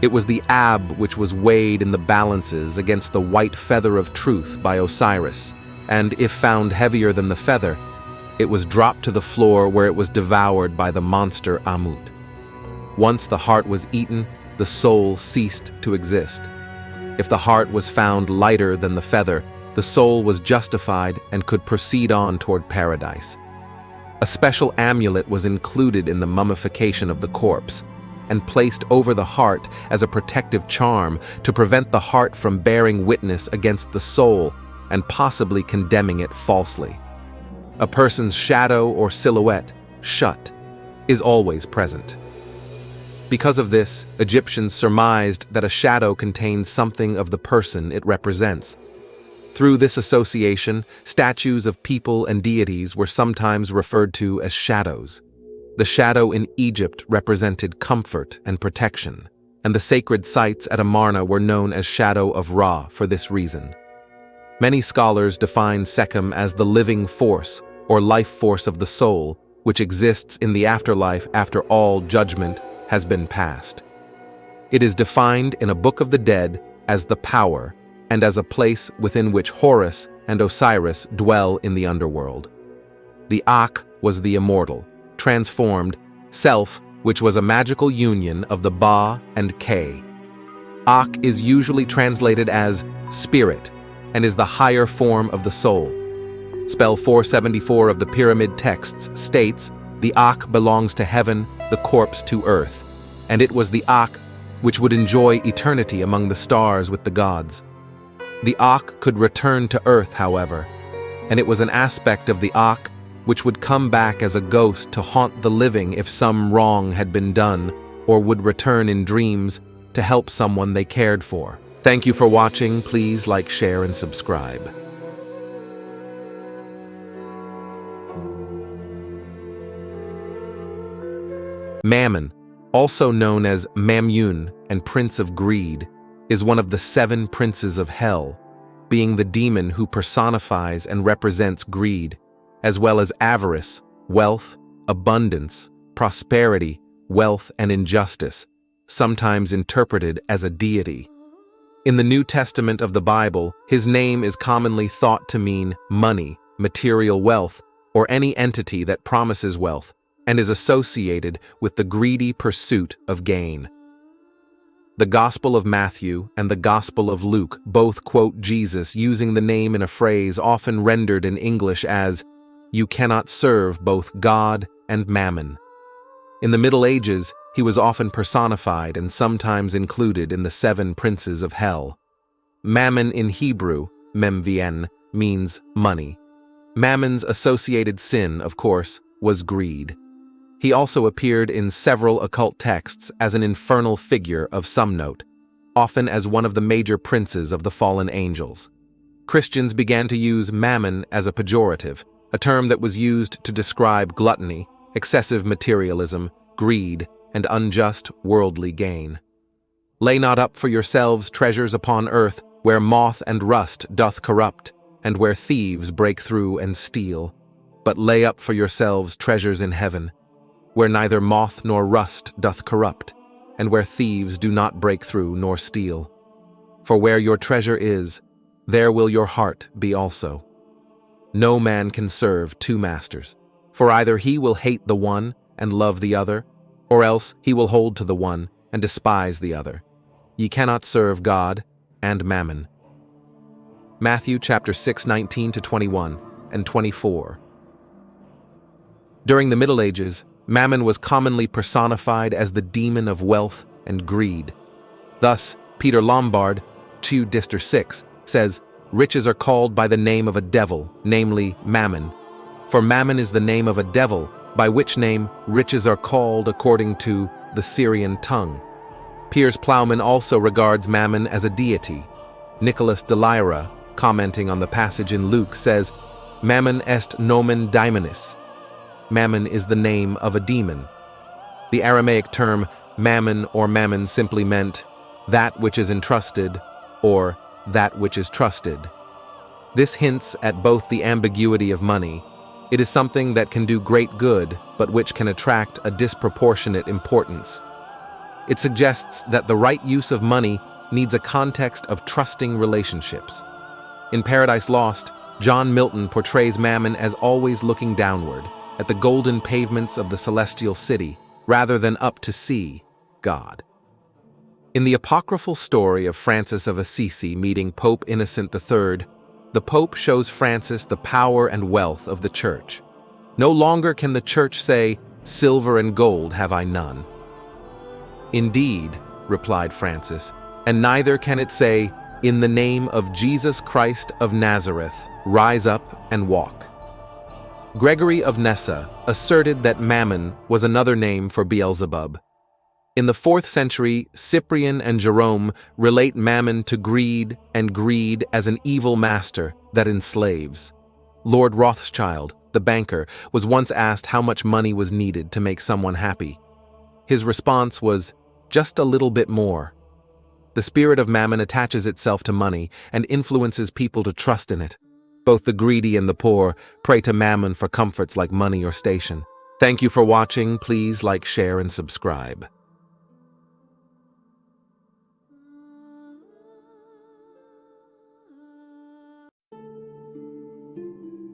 Speaker 3: It was the Ab which was weighed in the balances against the white feather of truth by Osiris, and if found heavier than the feather, it was dropped to the floor where it was devoured by the monster Amut. Once the heart was eaten, the soul ceased to exist. If the heart was found lighter than the feather, the soul was justified and could proceed on toward paradise. A special amulet was included in the mummification of the corpse and placed over the heart as a protective charm to prevent the heart from bearing witness against the soul and possibly condemning it falsely. A person's shadow or silhouette, shut, is always present. Because of this, Egyptians surmised that a shadow contains something of the person it represents. Through this association, statues of people and deities were sometimes referred to as shadows. The shadow in Egypt represented comfort and protection, and the sacred sites at Amarna were known as Shadow of Ra for this reason. Many scholars define Sekhem as the living force or life force of the soul, which exists in the afterlife after all judgment has been passed. It is defined in a Book of the Dead as the power and as a place within which Horus and Osiris dwell in the underworld. The Akh was the immortal, transformed self, which was a magical union of the Ba and K. Akh is usually translated as spirit and is the higher form of the soul. Spell 474 of the pyramid texts states, "The Akh belongs to heaven, the corpse to earth," and it was the Akh which would enjoy eternity among the stars with the gods. The Akh could return to Earth, however, and it was an aspect of the Akh which would come back as a ghost to haunt the living if some wrong had been done, or would return in dreams to help someone they cared for. Thank you for watching. Please like, share, and subscribe. Mammon, also known as Mamyun and Prince of Greed, is one of the 7 princes of hell, being the demon who personifies and represents greed, as well as avarice, wealth, abundance, prosperity, wealth, and injustice, sometimes interpreted as a deity. In the New Testament of the Bible, his name is commonly thought to mean money, material wealth, or any entity that promises wealth, and is associated with the greedy pursuit of gain. The Gospel of Matthew and the Gospel of Luke both quote Jesus using the name in a phrase often rendered in English as, "You cannot serve both God and Mammon." In the Middle Ages, he was often personified and sometimes included in the 7 princes of hell. Mammon in Hebrew, memvien, means money. Mammon's associated sin, of course, was greed. He also appeared in several occult texts as an infernal figure of some note, often as one of the major princes of the fallen angels. Christians began to use mammon as a pejorative, a term that was used to describe gluttony, excessive materialism, greed, and unjust worldly gain. Lay not up for yourselves treasures upon earth, where moth and rust doth corrupt, and where thieves break through and steal. But lay up for yourselves treasures in heaven, where neither moth nor rust doth corrupt, and where thieves do not break through nor steal. For where your treasure is, there will your heart be also. No man can serve 2 masters, for either he will hate the one and love the other, or else he will hold to the one and despise the other. Ye cannot serve God and Mammon. Matthew chapter 6:19-21 and 24. During the Middle Ages, Mammon was commonly personified as the demon of wealth and greed. Thus, Peter Lombard, 2 Dister 6, says, "Riches are called by the name of a devil, namely Mammon. For Mammon is the name of a devil, by which name riches are called according to the Syrian tongue." Piers Plowman also regards Mammon as a deity. Nicholas de Lyra, commenting on the passage in Luke, says, "Mammon est nomen daemonis." Mammon is the name of a demon. The Aramaic term mammon or mammon simply meant that which is entrusted or that which is trusted. This hints at both the ambiguity of money. It is something that can do great good, but which can attract a disproportionate importance. It suggests that the right use of money needs a context of trusting relationships. In Paradise Lost, John Milton portrays Mammon as always looking downward, at the golden pavements of the celestial city, rather than up to see God. In the apocryphal story of Francis of Assisi meeting Pope Innocent III, the Pope shows Francis the power and wealth of the Church. No longer can the Church say, "Silver and gold have I none." "Indeed," replied Francis, "and neither can it say, 'In the name of Jesus Christ of Nazareth, rise up and walk.'" Gregory of Nyssa asserted that Mammon was another name for Beelzebub. In the 4th century, Cyprian and Jerome relate Mammon to greed and greed as an evil master that enslaves. Lord Rothschild, the banker, was once asked how much money was needed to make someone happy. His response was, "Just a little bit more." The spirit of Mammon attaches itself to money and influences people to trust in it. Both the greedy and the poor pray to Mammon for comforts like money or station. Thank you for watching. Please like, share, and subscribe.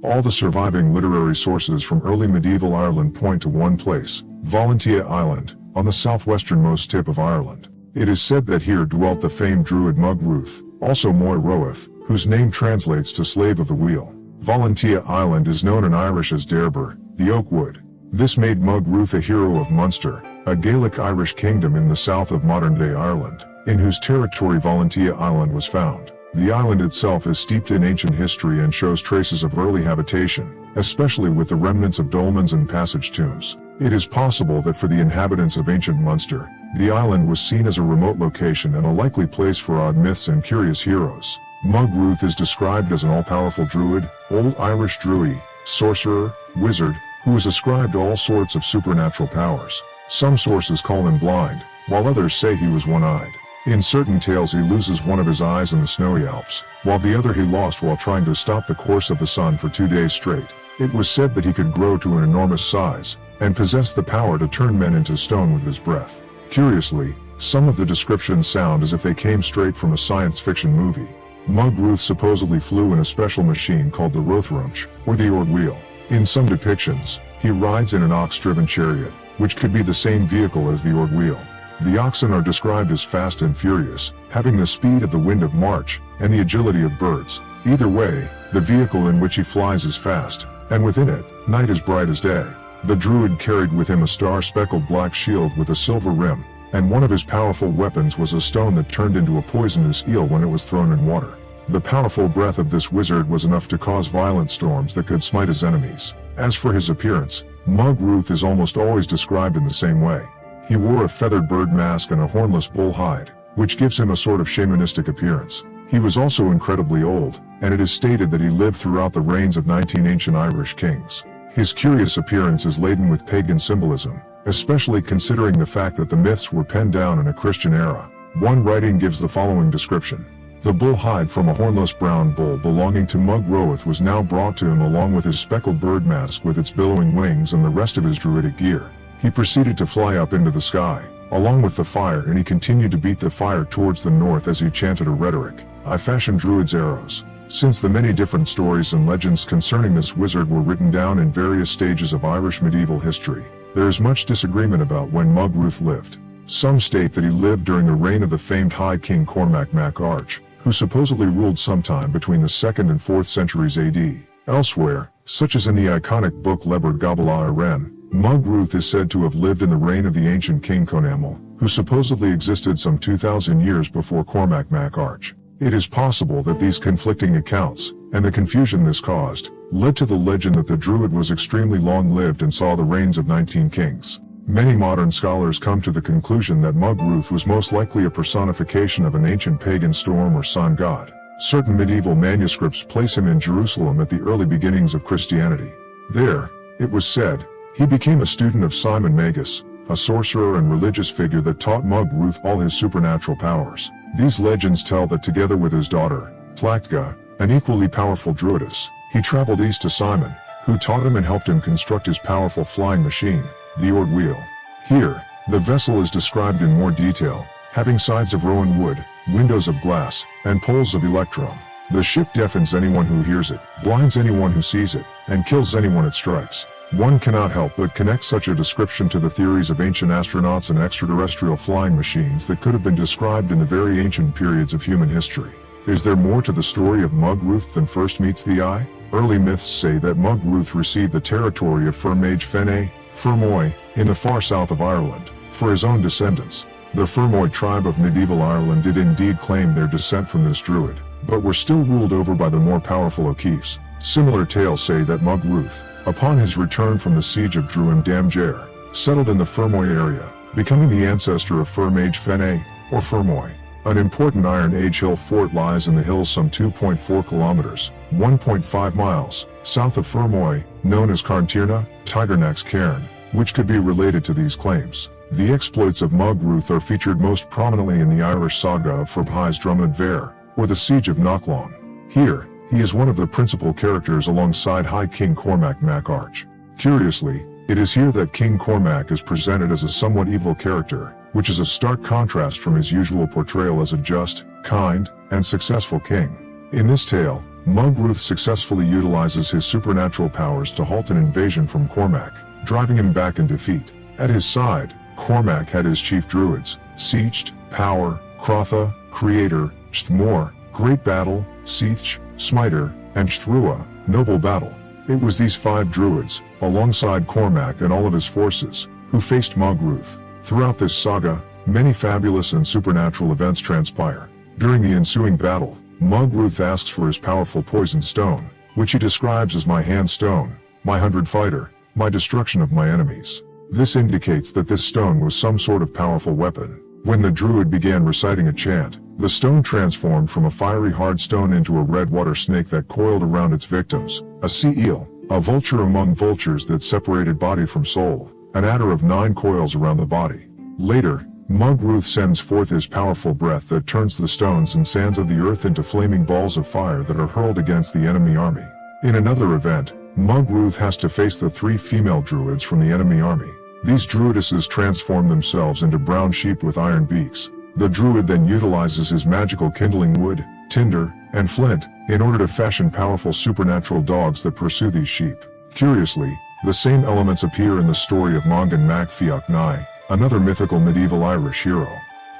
Speaker 2: All the surviving literary sources from early medieval Ireland point to one place, Valentia Island, on the southwesternmost tip of Ireland. It is said that here dwelt the famed druid Mug Ruth, also Moy Roeth, whose name translates to slave of the wheel. Valentia Island is known in Irish as Derber, the Oak Wood. This made Mug Ruth a hero of Munster, a Gaelic Irish kingdom in the south of modern-day Ireland, in whose territory Valentia Island was found. The island itself is steeped in ancient history and shows traces of early habitation, especially with the remnants of dolmens and passage tombs. It is possible that for the inhabitants of ancient Munster, the island was seen as a remote location and a likely place for odd myths and curious heroes. Mug Ruth is described as an all-powerful druid, Old Irish druid, sorcerer, wizard, who is ascribed all sorts of supernatural powers. Some sources call him blind, while others say he was one-eyed. In certain tales he loses one of his eyes in the snowy Alps, while the other he lost while trying to stop the course of the sun for 2 days straight. It was said that he could grow to an enormous size, and possess the power to turn men into stone with his breath. Curiously, some of the descriptions sound as if they came straight from a science fiction movie. Mug Ruth supposedly flew in a special machine called the Rothrumch, or the Ord Wheel. In some depictions, he rides in an ox-driven chariot, which could be the same vehicle as the Ord Wheel. The oxen are described as fast and furious, having the speed of the wind of March, and the agility of birds. Either way, the vehicle in which he flies is fast, and within it, night is bright as day. The druid carried with him a star-speckled black shield with a silver rim, and one of his powerful weapons was a stone that turned into a poisonous eel when it was thrown in water. The powerful breath of this wizard was enough to cause violent storms that could smite his enemies. As for his appearance, Mug Ruth is almost always described in the same way. He wore a feathered bird mask and a hornless bull hide, which gives him a sort of shamanistic appearance. He was also incredibly old, and it is stated that he lived throughout the reigns of 19 ancient Irish kings. His curious appearance is laden with pagan symbolism, especially considering the fact that the myths were penned down in a Christian era. One writing gives the following description. The bull hide from a hornless brown bull belonging to Mug Ruth was now brought to him along with his speckled bird mask with its billowing wings and the rest of his druidic gear. He proceeded to fly up into the sky, along with the fire, and he continued to beat the fire towards the north as he chanted a rhetoric. I fashioned druids' arrows. Since the many different stories and legends concerning this wizard were written down in various stages of Irish medieval history, there is much disagreement about when Mug Ruth lived. Some state that he lived during the reign of the famed High King Cormac Mac Arch, who supposedly ruled sometime between the 2nd and 4th centuries AD. Elsewhere, such as in the iconic book Leber Gabala Iren, Mug Ruth is said to have lived in the reign of the ancient King Conamel, who supposedly existed some 2,000 years before Cormac Mac Arch. It is possible that these conflicting accounts, and the confusion this caused, led to the legend that the druid was extremely long-lived and saw the reigns of 19 kings. Many modern scholars come to the conclusion that Mug Ruth was most likely a personification of an ancient pagan storm or sun god. Certain medieval manuscripts place him in Jerusalem at the early beginnings of Christianity. There, it was said, he became a student of Simon Magus, a sorcerer and religious figure that taught Mug Ruth all his supernatural powers. These legends tell that together with his daughter, Tlactga, an equally powerful druidess, he traveled east to Simon, who taught him and helped him construct his powerful flying machine, the Ord Wheel. Here, the vessel is described in more detail, having sides of rowan wood, windows of glass, and poles of electrum. The ship deafens anyone who hears it, blinds anyone who sees it, and kills anyone it strikes. One cannot help but connect such a description to the theories of ancient astronauts and extraterrestrial flying machines that could have been described in the very ancient periods of human history. Is there more to the story of Mug Ruth than first meets the eye? Early myths say that Mug Ruth received the territory of Fermaig Fenne, Fermoy, in the far south of Ireland, for his own descendants. The Fermoy tribe of medieval Ireland did indeed claim their descent from this druid, but were still ruled over by the more powerful O'Keefes. Similar tales say that Mug Ruth, upon his return from the siege of Druin Damjair, settled in the Fermoy area, becoming the ancestor of Fermaig Fenne, or Fermoy. An important Iron Age hill fort lies in the hills some 2.4 kilometers, 1.5 miles, south of Fermoy, known as Carntirna, Tigernach's Cairn, which could be related to these claims. The exploits of Mug Ruth are featured most prominently in the Irish saga of Forbai's Drumad Ver, or the Siege of Knocklong. Here, he is one of the principal characters alongside High King Cormac Mac Arch. Curiously, it is here that King Cormac is presented as a somewhat evil character, which is a stark contrast from his usual portrayal as a just, kind, and successful king. In this tale, Mug Ruth successfully utilizes his supernatural powers to halt an invasion from Cormac, driving him back in defeat. At his side, Cormac had his chief druids, Secht, Power, Crotha, Creator, Sthmor, Great Battle, Seach, Smiter, and Shtrua, Noble Battle. It was these 5 druids, alongside Cormac and all of his forces, who faced Mugruth. Throughout this saga, many fabulous and supernatural events transpire. During the ensuing battle, Mugruth asks for his powerful poison stone, which he describes as my hand stone, my 100 fighter, my destruction of my enemies. This indicates that this stone was some sort of powerful weapon. When the druid began reciting a chant, the stone transformed from a fiery hard stone into a red water snake that coiled around its victims, a sea eel, a vulture among vultures that separated body from soul, an adder of 9 coils around the body. Later, Mugruth sends forth his powerful breath that turns the stones and sands of the earth into flaming balls of fire that are hurled against the enemy army. In another event, Mugruth has to face the 3 female druids from the enemy army. These druidesses transform themselves into brown sheep with iron beaks. The druid then utilizes his magical kindling wood, tinder, and flint in order to fashion powerful supernatural dogs that pursue these sheep. Curiously, the same elements appear in the story of Mongan Mac Fiach Nai, another mythical medieval Irish hero.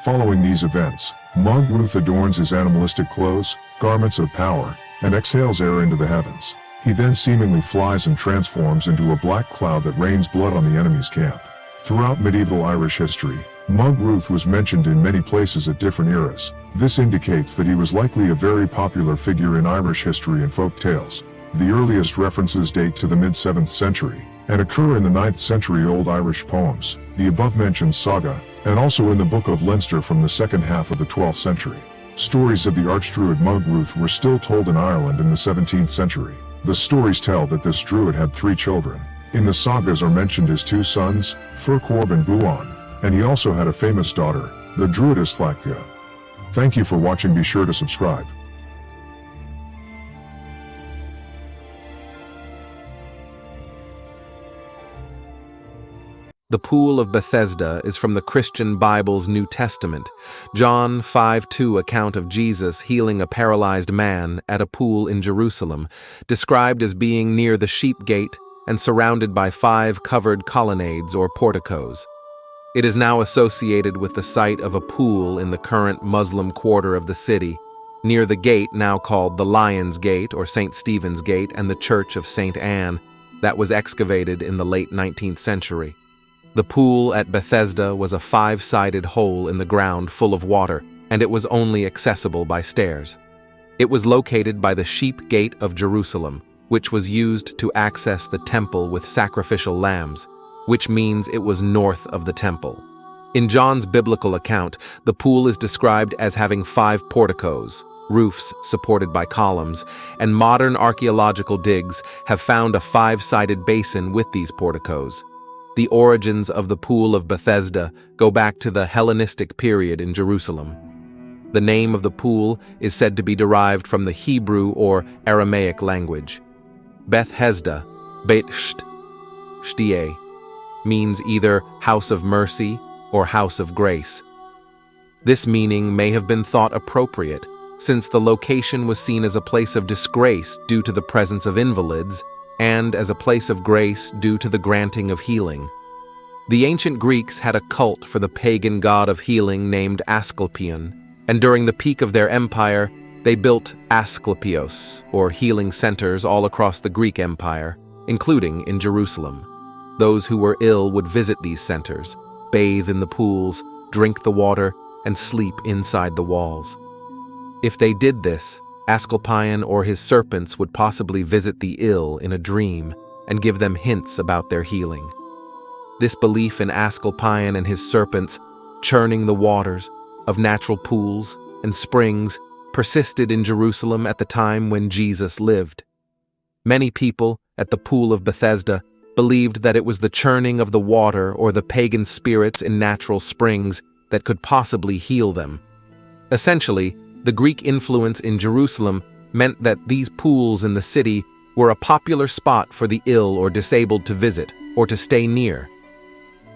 Speaker 2: Following these events, Mugruth adorns his animalistic clothes, garments of power, and exhales air into the heavens. He then seemingly flies and transforms into a black cloud that rains blood on the enemy's camp. Throughout medieval Irish history, Mugruth was mentioned in many places at different eras. This indicates that he was likely a very popular figure in Irish history and folk tales. The earliest references date to the mid-7th century, and occur in the 9th century Old Irish poems, the above-mentioned saga, and also in the Book of Leinster from the second half of the 12th century. Stories of the archdruid Mugruth were still told in Ireland in the 17th century. The stories tell that this druid had 3 children. In the sagas are mentioned his 2 sons, Furcorb and Buan, and he also had a famous daughter, the druidess Llacca. Thank you for watching. Be sure to subscribe.
Speaker 3: The Pool of Bethesda is from the Christian Bible's New Testament. John 5:2 account of Jesus healing a paralyzed man at a pool in Jerusalem, described as being near the sheep gate and surrounded by 5 covered colonnades or porticos. It is now associated with the site of a pool in the current Muslim quarter of the city, near the gate now called the Lion's Gate or St. Stephen's Gate and the Church of St. Anne that was excavated in the late 19th century. The pool at Bethesda was a 5-sided hole in the ground full of water, and it was only accessible by stairs. It was located by the Sheep Gate of Jerusalem, which was used to access the temple with sacrificial lambs, which means it was north of the temple. In John's biblical account, the pool is described as having 5 porticos, roofs supported by columns, and modern archaeological digs have found a 5-sided basin with these porticos. The origins of the Pool of Bethesda go back to the Hellenistic period in Jerusalem. The name of the pool is said to be derived from the Hebrew or Aramaic language. Bethesda, Beit Shtie, means either house of mercy or house of grace. This meaning may have been thought appropriate, since the location was seen as a place of disgrace due to the presence of invalids, and as a place of grace due to the granting of healing. The ancient Greeks had a cult for the pagan god of healing named Asclepion, and during the peak of their empire, they built Asclepios, or healing centers all across the Greek Empire, including in Jerusalem. Those who were ill would visit these centers, bathe in the pools, drink the water, and sleep inside the walls. If they did this, Asclepion or his serpents would possibly visit the ill in a dream and give them hints about their healing. This belief in Asclepion and his serpents churning the waters of natural pools and springs persisted in Jerusalem at the time when Jesus lived. Many people at the Pool of Bethesda believed that it was the churning of the water or the pagan spirits in natural springs that could possibly heal them. Essentially, the Greek influence in Jerusalem meant that these pools in the city were a popular spot for the ill or disabled to visit or to stay near.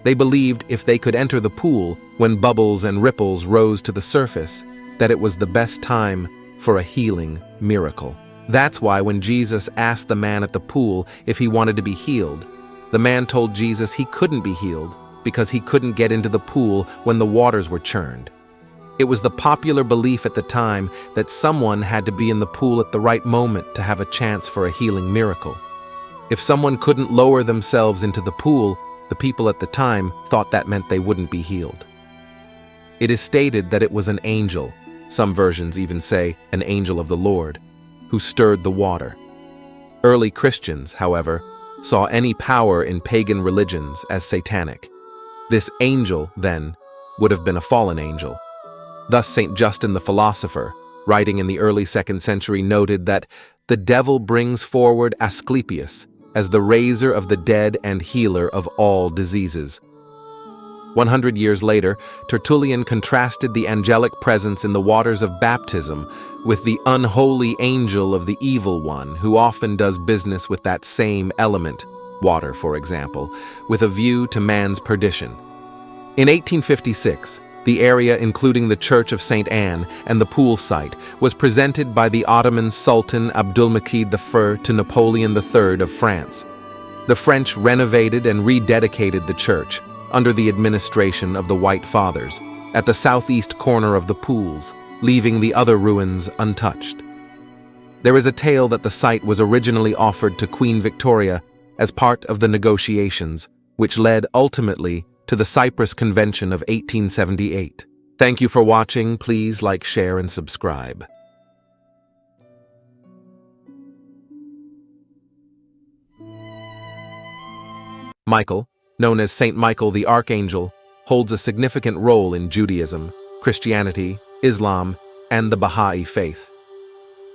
Speaker 3: They believed if they could enter the pool when bubbles and ripples rose to the surface, that it was the best time for a healing miracle. That's why when Jesus asked the man at the pool if he wanted to be healed, the man told Jesus he couldn't be healed because he couldn't get into the pool when the waters were churned. It was the popular belief at the time that someone had to be in the pool at the right moment to have a chance for a healing miracle. If someone couldn't lower themselves into the pool, the people at the time thought that meant they wouldn't be healed. It is stated that it was an angel, some versions even say an angel of the Lord, who stirred the water. Early Christians, however, saw any power in pagan religions as satanic. This angel, then, would have been a fallen angel. Thus St. Justin the Philosopher, writing in the early 2nd century, noted that the devil brings forward Asclepius as the raiser of the dead and healer of all diseases. 100 years later, Tertullian contrasted the angelic presence in the waters of baptism with the unholy angel of the evil one, who often does business with that same element, water for example, with a view to man's perdition. In 1856, the area including the Church of St. Anne and the pool site was presented by the Ottoman Sultan Abdülmecid I to Napoleon III of France. The French renovated and rededicated the church, under the administration of the White Fathers, at the southeast corner of the pools, leaving the other ruins untouched. There is a tale that the site was originally offered to Queen Victoria as part of the negotiations, which led ultimately to the Cyprus Convention of 1878. Thank you for watching. Please like, share, and subscribe. Michael, known as Saint Michael the Archangel, holds a significant role in Judaism, Christianity, Islam, and the Baha'i faith.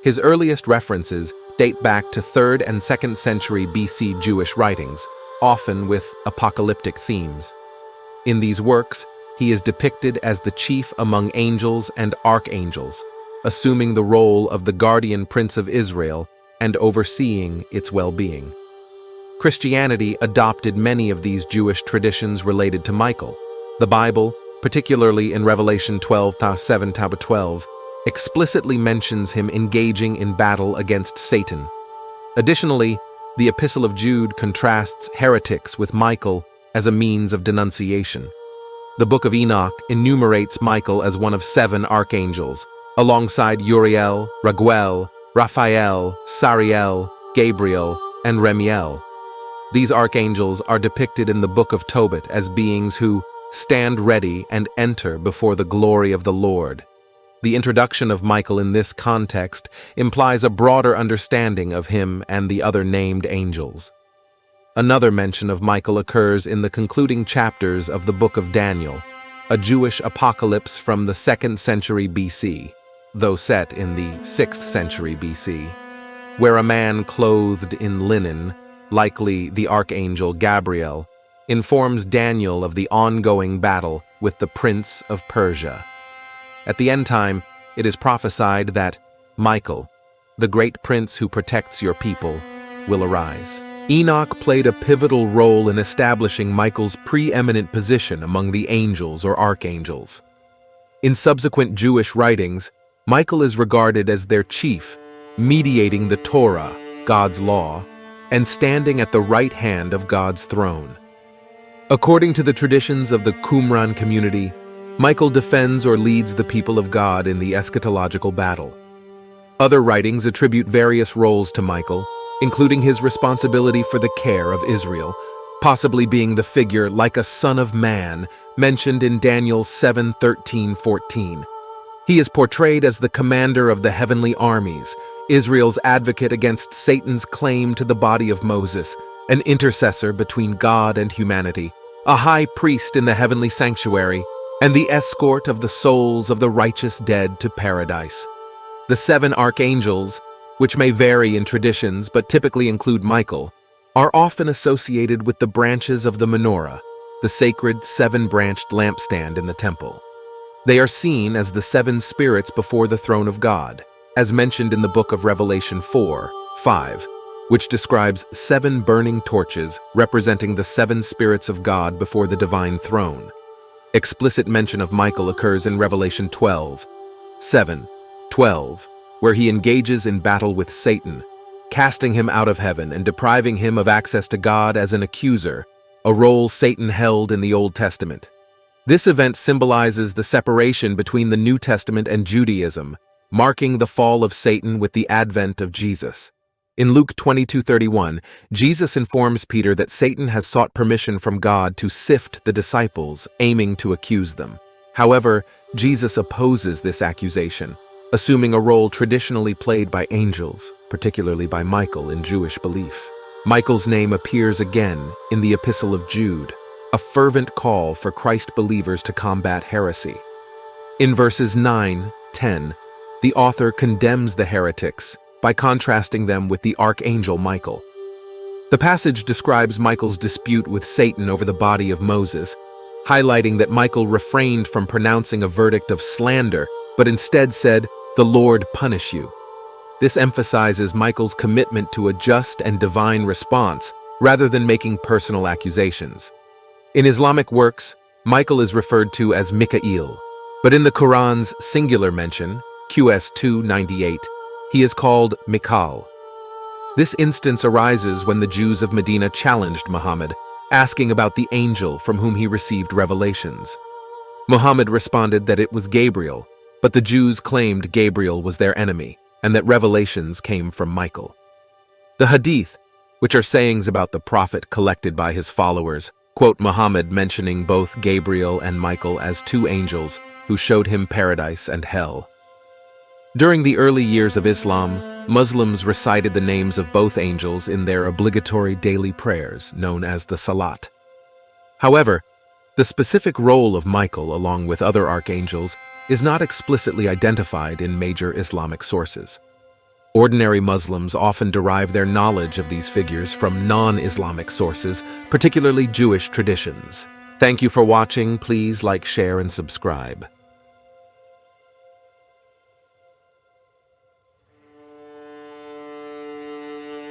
Speaker 3: His earliest references date back to 3rd and 2nd century BC Jewish writings, often with apocalyptic themes. In these works, he is depicted as the chief among angels and archangels, assuming the role of the guardian prince of Israel and overseeing its well-being. Christianity adopted many of these Jewish traditions related to Michael. The Bible, particularly in Revelation 12:7-12, explicitly mentions him engaging in battle against Satan. Additionally, the Epistle of Jude contrasts heretics with Michael as a means of denunciation. The Book of Enoch enumerates Michael as one of 7 archangels, alongside Uriel, Raguel, Raphael, Sariel, Gabriel, and Remiel. These archangels are depicted in the Book of Tobit as beings who stand ready and enter before the glory of the Lord. The introduction of Michael in this context implies a broader understanding of him and the other named angels. Another mention of Michael occurs in the concluding chapters of the Book of Daniel, a Jewish apocalypse from the 2nd century BC, though set in the 6th century BC, where a man clothed in linen, likely the archangel Gabriel, informs Daniel of the ongoing battle with the Prince of Persia. At the end time, it is prophesied that Michael, the great prince who protects your people, will arise. Enoch played a pivotal role in establishing Michael's preeminent position among the angels or archangels. In subsequent Jewish writings, Michael is regarded as their chief, mediating the Torah, God's law, and standing at the right hand of God's throne. According to the traditions of the Qumran community, Michael defends or leads the people of God in the eschatological battle. Other writings attribute various roles to Michael, including his responsibility for the care of Israel, possibly being the figure like a son of man mentioned in Daniel 7:13-14. He is portrayed as the commander of the heavenly armies, Israel's advocate against Satan's claim to the body of Moses, an intercessor between God and humanity, a high priest in the heavenly sanctuary, and the escort of the souls of the righteous dead to paradise. The 7 archangels, which may vary in traditions but typically include Michael, are often associated with the branches of the menorah, the sacred 7-branched lampstand in the temple. They are seen as the 7 spirits before the throne of God, as mentioned in the book of Revelation 4:5, which describes 7 burning torches representing the 7 spirits of God before the divine throne. Explicit mention of Michael occurs in Revelation 12:7-12, where he engages in battle with Satan, casting him out of heaven and depriving him of access to God as an accuser, a role Satan held in the Old Testament. This event symbolizes the separation between the New Testament and Judaism, marking the fall of Satan with the advent of Jesus. In Luke 22:31, Jesus informs Peter that Satan has sought permission from God to sift the disciples, aiming to accuse them. However, Jesus opposes this accusation, assuming a role traditionally played by angels, particularly by Michael in Jewish belief. Michael's name appears again in the Epistle of Jude, a fervent call for Christ believers to combat heresy. In verses 9-10, the author condemns the heretics by contrasting them with the archangel Michael. The passage describes Michael's dispute with Satan over the body of Moses, highlighting that Michael refrained from pronouncing a verdict of slander, but instead said, "The Lord punish you." This emphasizes Michael's commitment to a just and divine response, rather than making personal accusations. In Islamic works, Michael is referred to as Mika'il, but in the Quran's singular mention, QS 298, he is called Mikal. This instance arises when the Jews of Medina challenged Muhammad, asking about the angel from whom he received revelations. Muhammad responded that it was Gabriel, but the Jews claimed Gabriel was their enemy, and that revelations came from Michael. The Hadith, which are sayings about the prophet collected by his followers, quote Muhammad mentioning both Gabriel and Michael as two angels who showed him paradise and hell. During the early years of Islam, Muslims recited the names of both angels in their obligatory daily prayers, known as the Salat. However, the specific role of Michael, along with other archangels, is not explicitly identified in major Islamic sources. Ordinary Muslims often derive their knowledge of these figures from non-Islamic sources, particularly Jewish traditions. Thank you for watching. Please like, share, and subscribe.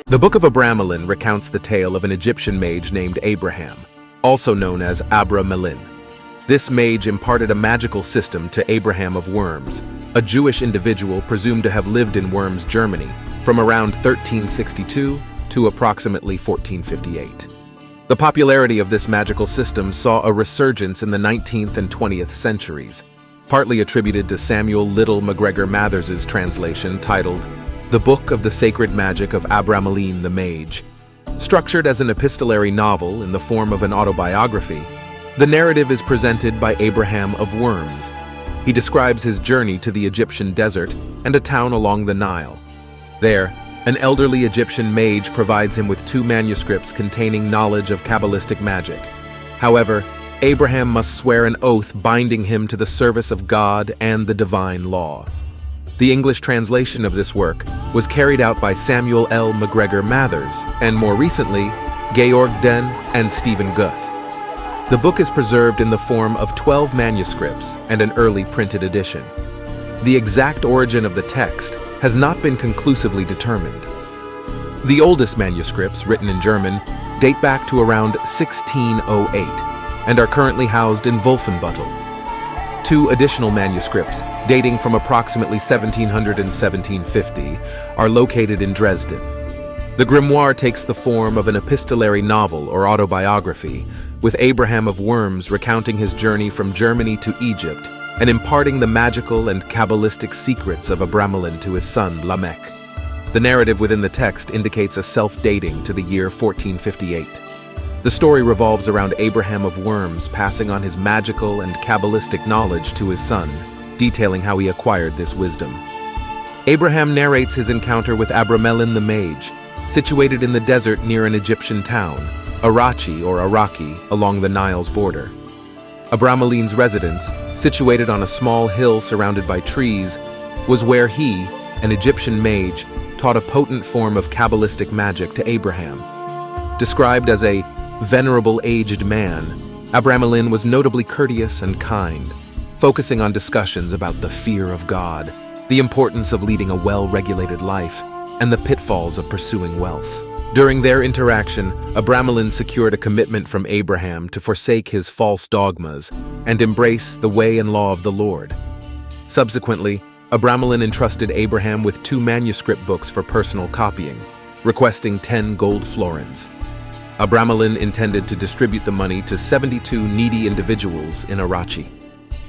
Speaker 3: The Book of Abramelin recounts the tale of an Egyptian mage named Abraham, also known as Abramelin. This mage imparted a magical system to Abraham of Worms, a Jewish individual presumed to have lived in Worms, Germany, from around 1362 to approximately 1458. The popularity of this magical system saw a resurgence in the 19th and 20th centuries, partly attributed to Samuel Liddell MacGregor Mathers's translation titled The Book of the Sacred Magic of Abramelin the Mage. Structured as an epistolary novel in the form of an autobiography, the narrative is presented by Abraham of Worms. He describes his journey to the Egyptian desert and a town along the Nile. There, an elderly Egyptian mage provides him with two manuscripts containing knowledge of Kabbalistic magic. However, Abraham must swear an oath binding him to the service of God and the divine law. The English translation of this work was carried out by Samuel L. MacGregor Mathers and, more recently, Georg Den and Stephen Guth. The book is preserved in the form of 12 manuscripts and an early printed edition. The exact origin of the text has not been conclusively determined. The oldest manuscripts, written in German, date back to around 1608 and are currently housed in Wolfenbüttel. Two additional manuscripts, dating from approximately 1700 and 1750, are located in Dresden. The grimoire takes the form of an epistolary novel or autobiography, with Abraham of Worms recounting his journey from Germany to Egypt and imparting the magical and Kabbalistic secrets of Abramelin to his son Lamech. The narrative within the text indicates a self-dating to the year 1458. The story revolves around Abraham of Worms passing on his magical and Kabbalistic knowledge to his son, detailing how he acquired this wisdom. Abraham narrates his encounter with Abramelin the Mage, situated in the desert near an Egyptian town, Arachi or Araki, along the Nile's border. Abramelin's residence, situated on a small hill surrounded by trees, was where he, an Egyptian mage, taught a potent form of Kabbalistic magic to Abraham. Described as a venerable aged man, Abramelin was notably courteous and kind, focusing on discussions about the fear of God, the importance of leading a well-regulated life, and the pitfalls of pursuing wealth. During their interaction, Abramelin secured a commitment from Abraham to forsake his false dogmas and embrace the way and law of the Lord. Subsequently, Abramelin entrusted Abraham with 2 manuscript books for personal copying, requesting 10 gold florins. Abramelin intended to distribute the money to 72 needy individuals in Arachi.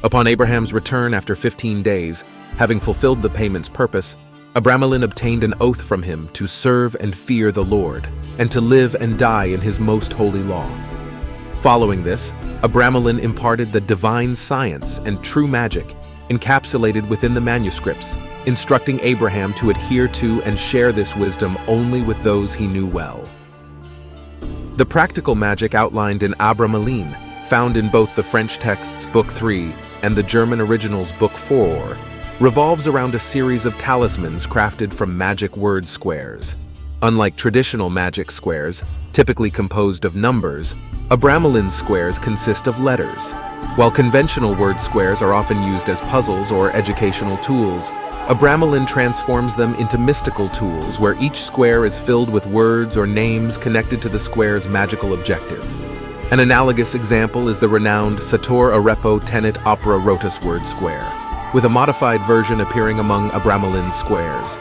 Speaker 3: Upon Abraham's return after 15 days, having fulfilled the payment's purpose, Abramelin obtained an oath from him to serve and fear the Lord, and to live and die in his most holy law. Following this, Abramelin imparted the divine science and true magic encapsulated within the manuscripts, instructing Abraham to adhere to and share this wisdom only with those he knew well. The practical magic outlined in Abramelin, found in both the French texts Book 3 and the German originals Book 4, revolves around a series of talismans crafted from magic word squares. Unlike traditional magic squares, typically composed of numbers, Abramelin's squares consist of letters. While conventional word squares are often used as puzzles or educational tools, Abramelin transforms them into mystical tools where each square is filled with words or names connected to the square's magical objective. An analogous example is the renowned Sator Arepo Tenet Opera Rotus word square, with a modified version appearing among Abramelin's squares.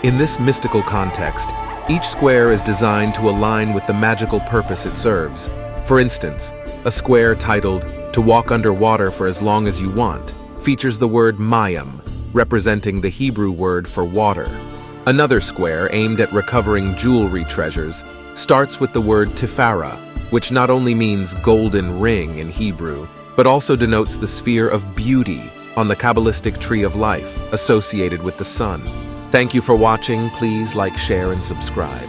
Speaker 3: In this mystical context, each square is designed to align with the magical purpose it serves. For instance, a square titled "To Walk Underwater for as Long as You Want" features the word Mayim, representing the Hebrew word for water. Another square aimed at recovering jewelry treasures starts with the word Tifara, which not only means golden ring in Hebrew, but also denotes the sphere of beauty on the Kabbalistic tree of life associated with the sun. Thank you for watching. Please like, share, and subscribe.